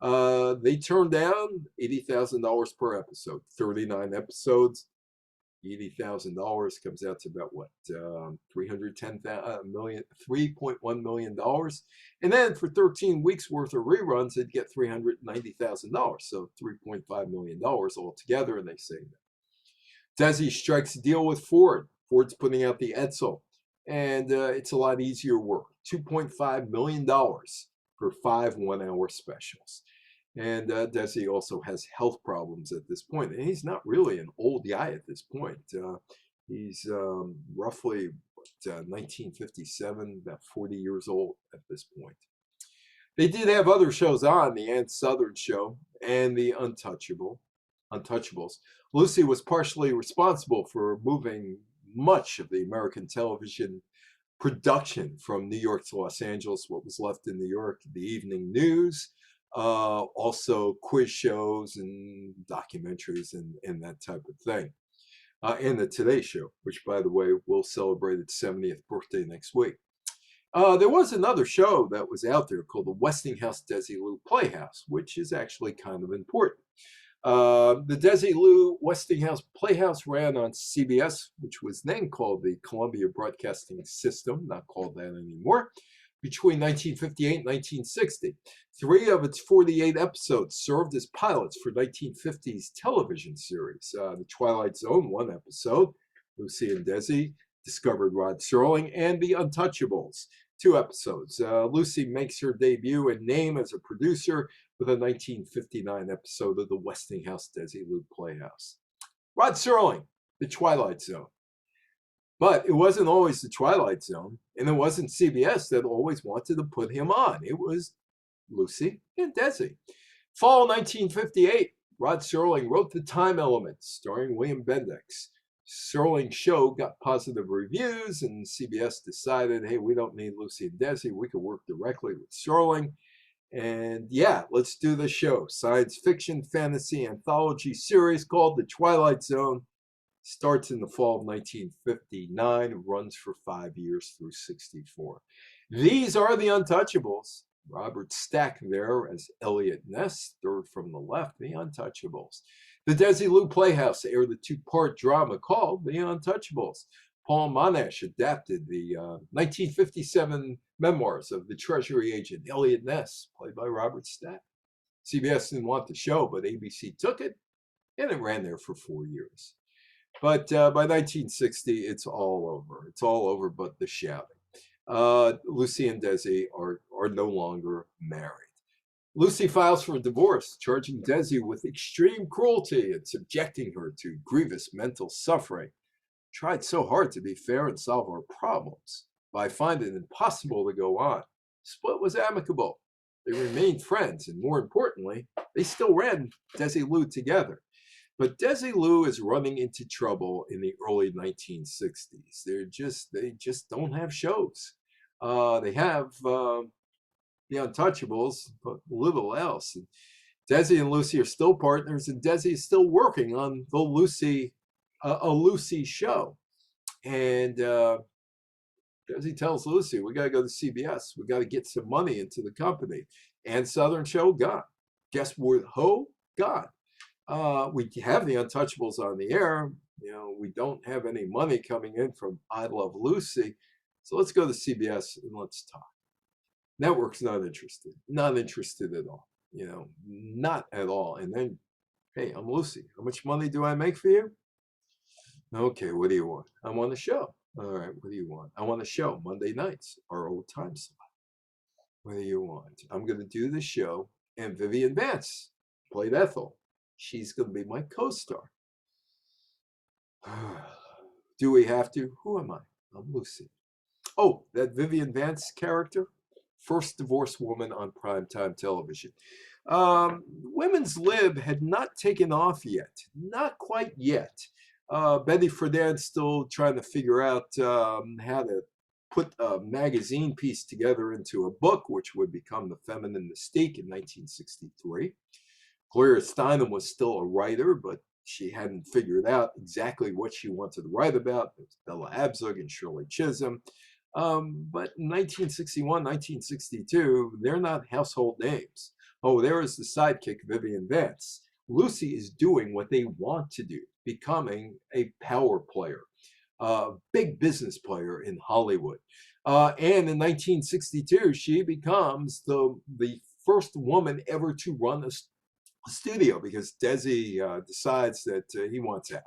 They turned down $80,000 per episode, 39 episodes. $80,000 comes out to about what, $3.1 million. And then for 13 weeks worth of reruns, they'd get $390,000. So $3.5 million altogether. And they say that Desi strikes a deal with Ford. Ford's putting out the Edsel, and it's a lot easier work. $2.5 million for 5 one-hour specials. And Desi also has health problems at this point. And he's not really an old guy at this point. He's roughly 1957, about 40 years old at this point. They did have other shows on, the Ann Southern Show and the Untouchables. Lucy was partially responsible for moving much of the American television production from New York to Los Angeles, what was left in New York, the evening news, also quiz shows and documentaries and that type of thing. And the Today Show, which, by the way, will celebrate its 70th birthday next week. There was another show that was out there called the Westinghouse Desi Lou Playhouse, which is actually kind of important. The Desi Lou Westinghouse Playhouse ran on CBS, which was then called the Columbia Broadcasting System, not called that anymore, between 1958 and 1960. 3 of its 48 episodes served as pilots for 1950s television series. The Twilight Zone, 1 episode. Lucy and Desi discovered Rod Serling, and The Untouchables, 2 episodes. Lucy makes her debut and name as a producer with a 1959 episode of the Westinghouse Desi Lou Playhouse. Rod Serling, The Twilight Zone. But it wasn't always the Twilight Zone, and it wasn't CBS that always wanted to put him on. It was Lucy and Desi. Fall 1958, Rod Serling wrote The Time Element, starring William Bendix. Serling's show got positive reviews, and CBS decided, hey, we don't need Lucy and Desi. We could work directly with Serling. And yeah, let's do the show. Science fiction fantasy anthology series called The Twilight Zone. Starts in the fall of 1959, runs for 5 years through 64. These are the Untouchables. Robert Stack there as Elliot Ness, third from the left, the Untouchables. The Desi Lou Playhouse aired a 2-part drama called The Untouchables. Paul Monash adapted the 1957 memoirs of the Treasury agent Elliot Ness, played by Robert Stack. CBS didn't want the show, but ABC took it, and it ran there for 4 years. But by 1960, it's all over. It's all over but the shouting. Lucy and Desi are no longer married. Lucy files for a divorce, charging Desi with extreme cruelty and subjecting her to grievous mental suffering. Tried so hard to be fair and solve our problems, but I find it impossible to go on. Split was amicable. They remained friends, and more importantly, they still ran Desi Lou together. But Desi Lou is running into trouble in the early 1960s. They just don't have shows. They have the Untouchables, but little else. And Desi and Lucy are still partners, and Desi is still working on the Lucy, a Lucy show. And Desi tells Lucy, we got to go to CBS. We got to get some money into the company. And Southern Show, gone. Guess where? Gone. We have the Untouchables on the air. We don't have any money coming in from I Love Lucy. So let's go to CBS and let's talk. Network's not interested at all. Not at all. And then, hey, I'm Lucy. How much money do I make for you? Okay, what do you want? I want a show. All right, what do you want? I want a show Monday nights, our old time slot. What do you want? I'm going to do the show, and Vivian Vance played Ethel. She's going to be my co-star. Do we have to? Who am I? I'm Lucy. Oh, that Vivian Vance character, first divorced woman on primetime television. Women's lib had not taken off yet, not quite yet. Betty Friedan still trying to figure out how to put a magazine piece together into a book, which would become The Feminine Mystique in 1963. Gloria Steinem was still a writer, but she hadn't figured out exactly what she wanted to write about. It was Bella Abzug and Shirley Chisholm. But in 1961, 1962, they're not household names. Oh, there is the sidekick, Vivian Vance. Lucy is doing what they want to do, becoming a power player, a big business player in Hollywood. And in 1962, she becomes the first woman ever to run a studio because Desi decides that he wants out.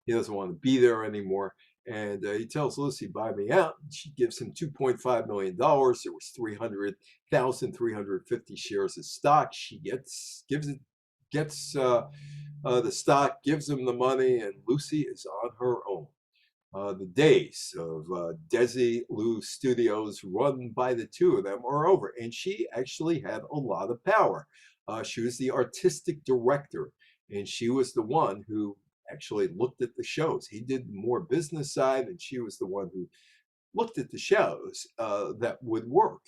He doesn't want to be there anymore. And he tells Lucy, buy me out. She gives him $2.5 million. There was 350 shares of stock. She gets the stock, gives him the money, and Lucy is on her own. The days of Desi Lou Studios run by the two of them are over. And she actually had a lot of power. She was the artistic director, and she was the one who actually looked at the shows. He did the more business side, and she was the one who looked at the shows that would work.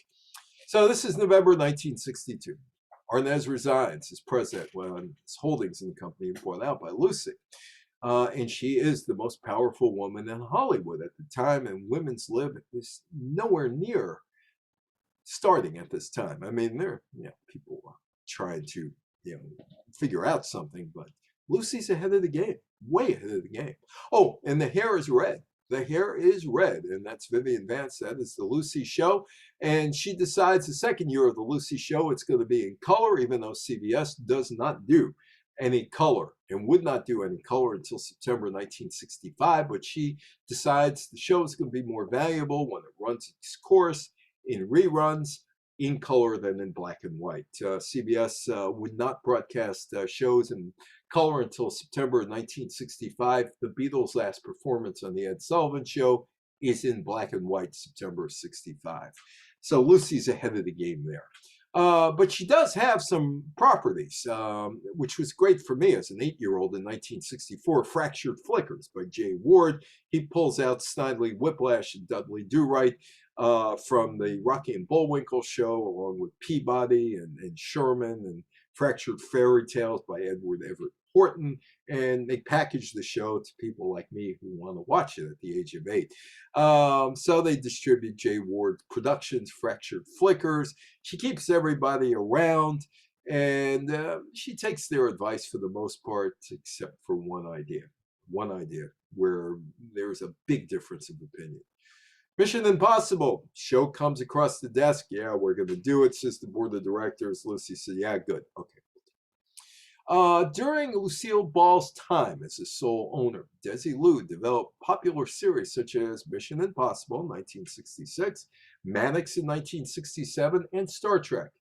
So this is November 1962. Arnaz resigns as president when his holdings in the company are bought out by Lucy. And she is the most powerful woman in Hollywood at the time, and women's lib is nowhere near starting at this time. I mean, there people trying to figure out something, but Lucy's ahead of the game, way ahead of the game. Oh, and the hair is red. The hair is red, and that's Vivian Vance. That is the Lucy show. And she decides the second year of the Lucy show, it's going to be in color, even though CBS does not do any color and would not do any color until September 1965. But she decides the show is going to be more valuable when it runs its course in reruns in color than in black and white. CBS would not broadcast shows in color until September 1965. The Beatles' last performance on the Ed Sullivan Show is in black and white, September 65. So Lucy's ahead of the game there. But she does have some properties, which was great for me as an 8-year-old in 1964. Fractured Flickers by Jay Ward. He pulls out Snidely Whiplash and Dudley Do-Right from the Rocky and Bullwinkle show, along with Peabody and Sherman, and Fractured Fairy Tales by Edward Everett Horton, and they package the show to people like me who want to watch it at the age of 8. So they distribute Jay Ward Productions, Fractured Flickers. She keeps everybody around, and she takes their advice for the most part, except for one idea where there's a big difference of opinion. Mission Impossible. Show comes across the desk. Yeah, we're going to do it, says the board of directors. Lucy said, yeah, good. Okay. During Lucille Ball's time as the sole owner, Desi Lou developed popular series such as Mission Impossible in 1966, Mannix in 1967, and Star Trek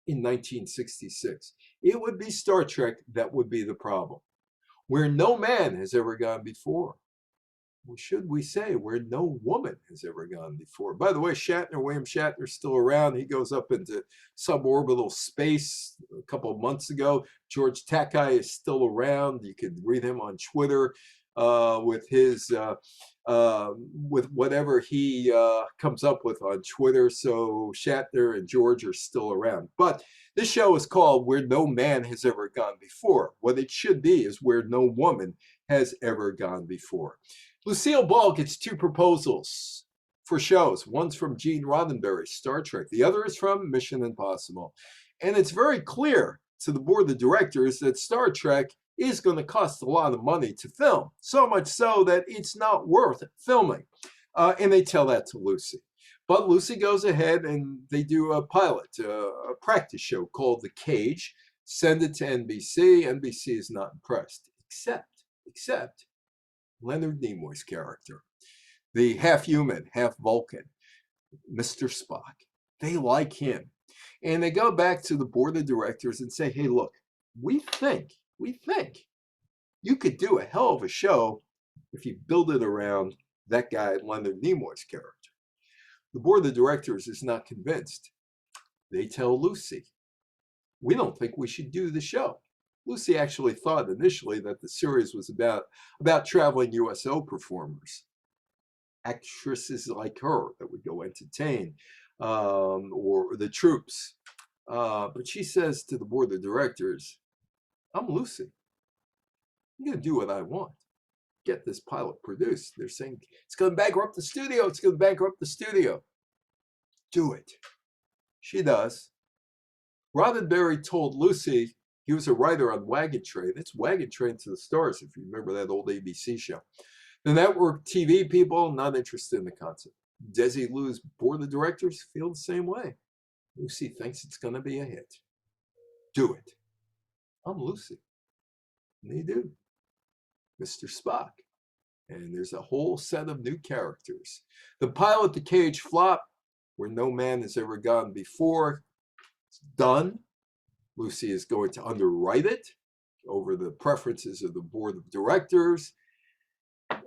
in 1966. It would be Star Trek that would be the problem, where no man has ever gone before. Or should we say where no woman has ever gone before? By the way, William Shatner's still around. He goes up into suborbital space a couple of months ago. George Takei is still around. You could read him on Twitter with his with whatever he comes up with on Twitter. So Shatner and George are still around. But this show is called Where No Man Has Ever Gone Before. What it should be is Where No Woman Has Ever Gone Before. Lucille Ball gets 2 proposals for shows. One's from Gene Roddenberry's Star Trek. The other is from Mission Impossible. And it's very clear to the board of directors that Star Trek is going to cost a lot of money to film. So much so that it's not worth filming. And they tell that to Lucy. But Lucy goes ahead and they do a pilot, a practice show called The Cage, send it to NBC. NBC is not impressed, except Leonard Nimoy's character, the half human, half Vulcan, Mr. Spock. They like him. And they go back to the board of directors and say, hey, look, we think you could do a hell of a show if you build it around that guy, Leonard Nimoy's character. The board of directors is not convinced. They tell Lucy, we don't think we should do the show. Lucy actually thought initially that the series was about traveling USO performers, actresses like her that would go entertain, or the troops. But she says to the board of directors, I'm Lucy. I'm going to do what I want. Get this pilot produced. They're saying, it's going to bankrupt the studio. It's going to bankrupt the studio. Do it. She does. Roddenberry told Lucy, he was a writer on Wagon Train. It's Wagon Train to the Stars, if you remember that old ABC show. The network TV people, not interested in the concept. Desi Lou's board of directors feel the same way. Lucy thinks it's going to be a hit. Do it. I'm Lucy. And they do. Mr. Spock. And there's a whole set of new characters. The pilot, The Cage, flop, where no man has ever gone before. It's done. Lucy is going to underwrite it over the preferences of the board of directors.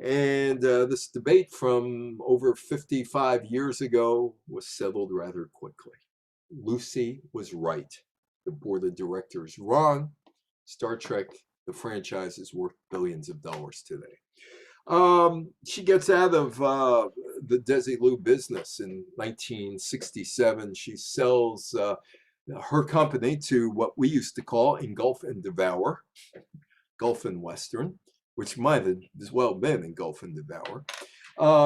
And this debate from over 55 years ago was settled rather quickly. Lucy was right. The board of directors wrong. Star Trek, the franchise, is worth billions of dollars today. She gets out of the Desi Lou business in 1967. She sells her company to what we used to call Engulf and Devour, Gulf and Western, which might have as well been Engulf and Devour.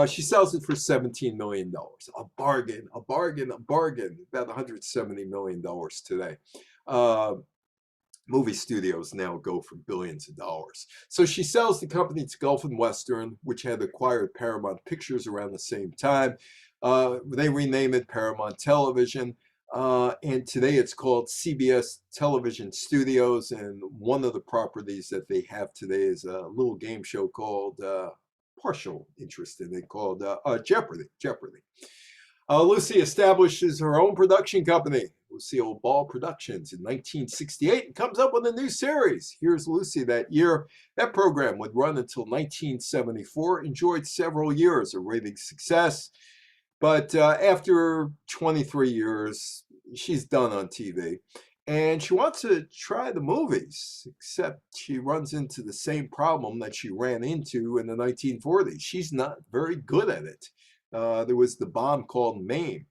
She sells it for $17 million. A bargain, a bargain, a bargain. About $170 million today. Movie studios now go for billions of dollars. So she sells the company to Gulf and Western, which had acquired Paramount Pictures around the same time. They rename it Paramount Television. And today it's called CBS Television Studios. And one of the properties that they have today is a little game show called, partial interest in it, called Jeopardy! Lucy establishes her own production company, Lucille Ball Productions, in 1968, and comes up with a new series. Here's Lucy that year. That program would run until 1974, enjoyed several years of ratings success. But after 23 years, she's done on TV. And she wants to try the movies, except she runs into the same problem that she ran into in the 1940s. She's not very good at it. There was the bomb called Maine.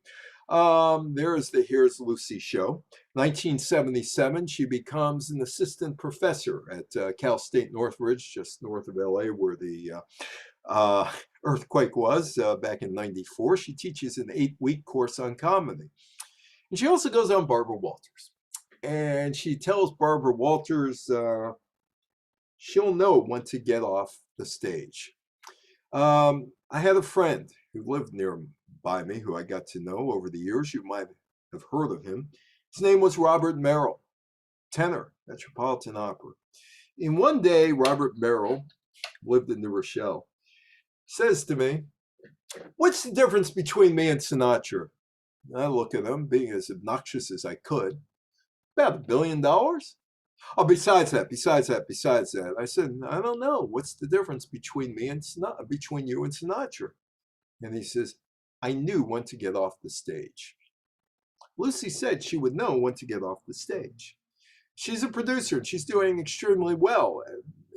There is the Here's Lucy show. 1977, she becomes an assistant professor at Cal State Northridge, just north of LA, where the earthquake was back in '94. She teaches an 8-week course on comedy. And she also goes on Barbara Walters. And she tells Barbara Walters she'll know when to get off the stage. I had a friend who lived nearby me, who I got to know over the years. You might have heard of him. His name was Robert Merrill, tenor, Metropolitan Opera. And one day, Robert Merrill lived in New Rochelle, says to me, what's the difference between me and Sinatra? And I look at him, being as obnoxious as I could. About $1 billion? Oh, besides that. I said, I don't know. What's the difference between me and between you and Sinatra? And he says, I knew when to get off the stage. Lucy said she would know when to get off the stage. She's a producer, and she's doing extremely well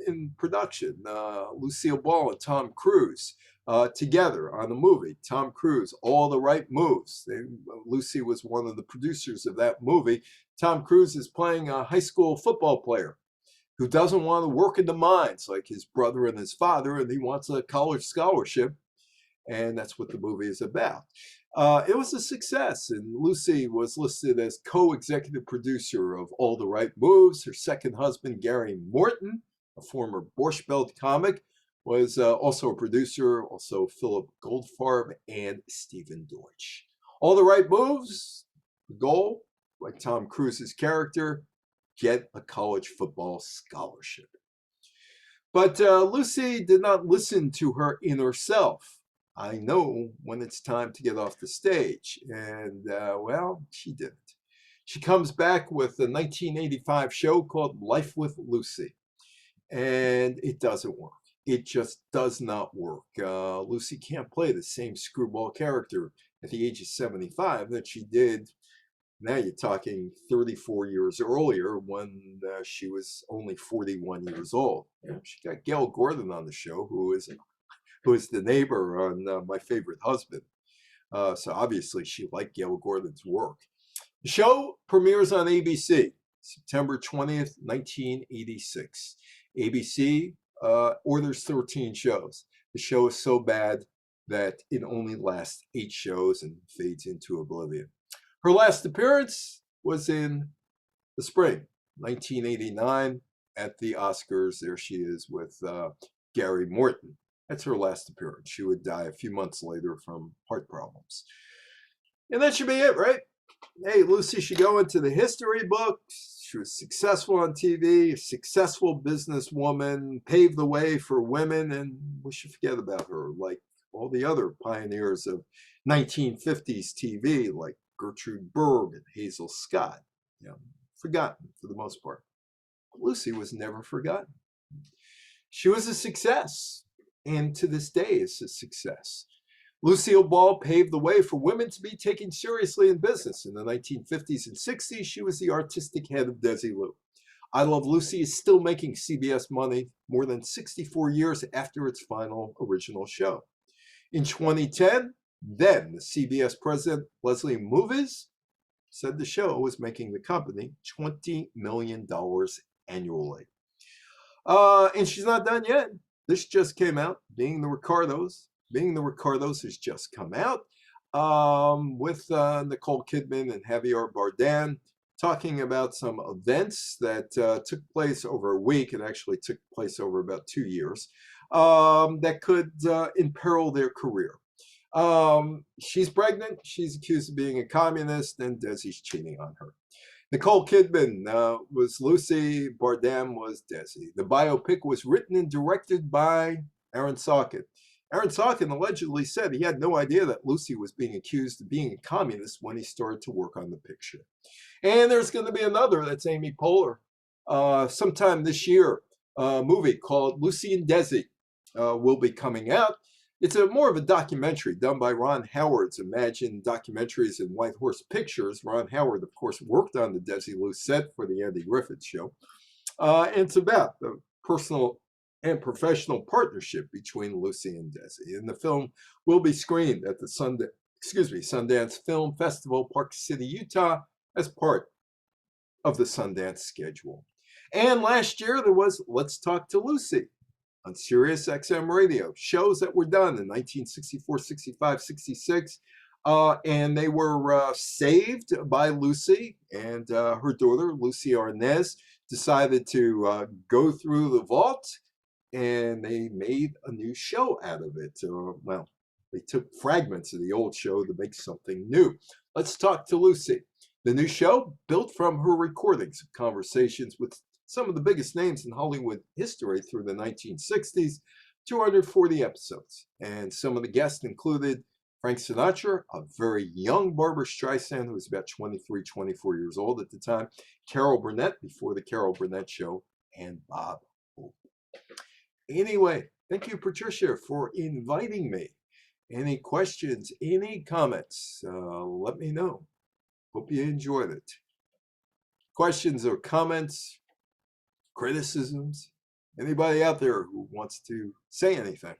in production. Lucille Ball and Tom Cruise together on a movie. Tom Cruise, All the Right Moves. Lucy was one of the producers of that movie. Tom Cruise is playing a high school football player who doesn't want to work in the mines like his brother and his father, and he wants a college scholarship. And that's what the movie is about. It was a success, and Lucy was listed as co-executive producer of All the Right Moves. Her second husband, Gary Morton, a former Borscht Belt comic, was also a producer, also Philip Goldfarb and Stephen Deutsch. All the right moves, the goal, like Tom Cruise's character, get a college football scholarship. But Lucy did not listen to her inner self. I know when it's time to get off the stage. And, well, she didn't. She comes back with a 1985 show called Life with Lucy. And it doesn't work. It just does not work. Lucy can't play the same screwball character at the age of 75 that she did. Now you're talking 34 years earlier when she was only 41 years old. She got Gail Gordon on the show, who is the neighbor on My Favorite Husband. So obviously she liked Gail Gordon's work. The show premieres on ABC, September 20th, 1986. ABC orders 13 shows. The show is so bad that it only lasts 8 shows and fades into oblivion. Her last appearance was in the spring, 1989, at the Oscars. There she is with Gary Morton. That's her last appearance. She would die a few months later from heart problems. And that should be it, right? Hey, Lucy should go into the history books. She was successful on TV, a successful businesswoman, paved the way for women, and we should forget about her like all the other pioneers of 1950s TV, like Gertrude Berg and Hazel Scott. Forgotten for the most part. Lucy was never forgotten. She was a success, and to this day is a success. Lucille Ball paved the way for women to be taken seriously in business. In the 1950s and 60s, she was the artistic head of Desi Lou. I Love Lucy is still making CBS money more than 64 years after its final original show. In 2010, then the CBS president, Leslie Movies, said the show was making the company $20 million annually. And she's not done yet. This just came out, Being the Ricardos. Being the Ricardos has just come out with Nicole Kidman and Javier Bardem talking about some events that took place over a week. It actually took place over about 2 years that could imperil their career. She's pregnant. She's accused of being a communist, and Desi's cheating on her. Nicole Kidman was Lucy. Bardem was Desi. The biopic was written and directed by Aaron Sorkin. Aaron Sorkin allegedly said he had no idea that Lucy was being accused of being a communist when he started to work on the picture. And there's going to be another, that's Amy Poehler, sometime this year, a movie called Lucy and Desi will be coming out. It's more of a documentary done by Ron Howard's Imagine Documentaries and White Horse Pictures. Ron Howard, of course, worked on the Desi Lou set for the Andy Griffith Show. And it's about the personal and professional partnership between Lucy and Desi. And the film will be screened at the Sundance Film Festival, Park City, Utah, as part of the Sundance schedule. And last year there was Let's Talk to Lucy on Sirius XM Radio, shows that were done in 1964, 65, 66, and they were saved by Lucy, and her daughter, Lucille Arnaz, decided to go through the vault, and they made a new show out of it. Well, they took fragments of the old show to make something new. Let's Talk to Lucy. The new show, built from her recordings of conversations with some of the biggest names in Hollywood history through the 1960s, 240 episodes. And some of the guests included Frank Sinatra, a very young Barbra Streisand, who was about 23, 24 years old at the time, Carol Burnett, before the Carol Burnett Show, and Bob Hope. Anyway, thank you, Patricia, for inviting me. Any questions, any comments, let me know. Hope you enjoyed it. Questions or comments, criticisms, anybody out there who wants to say anything?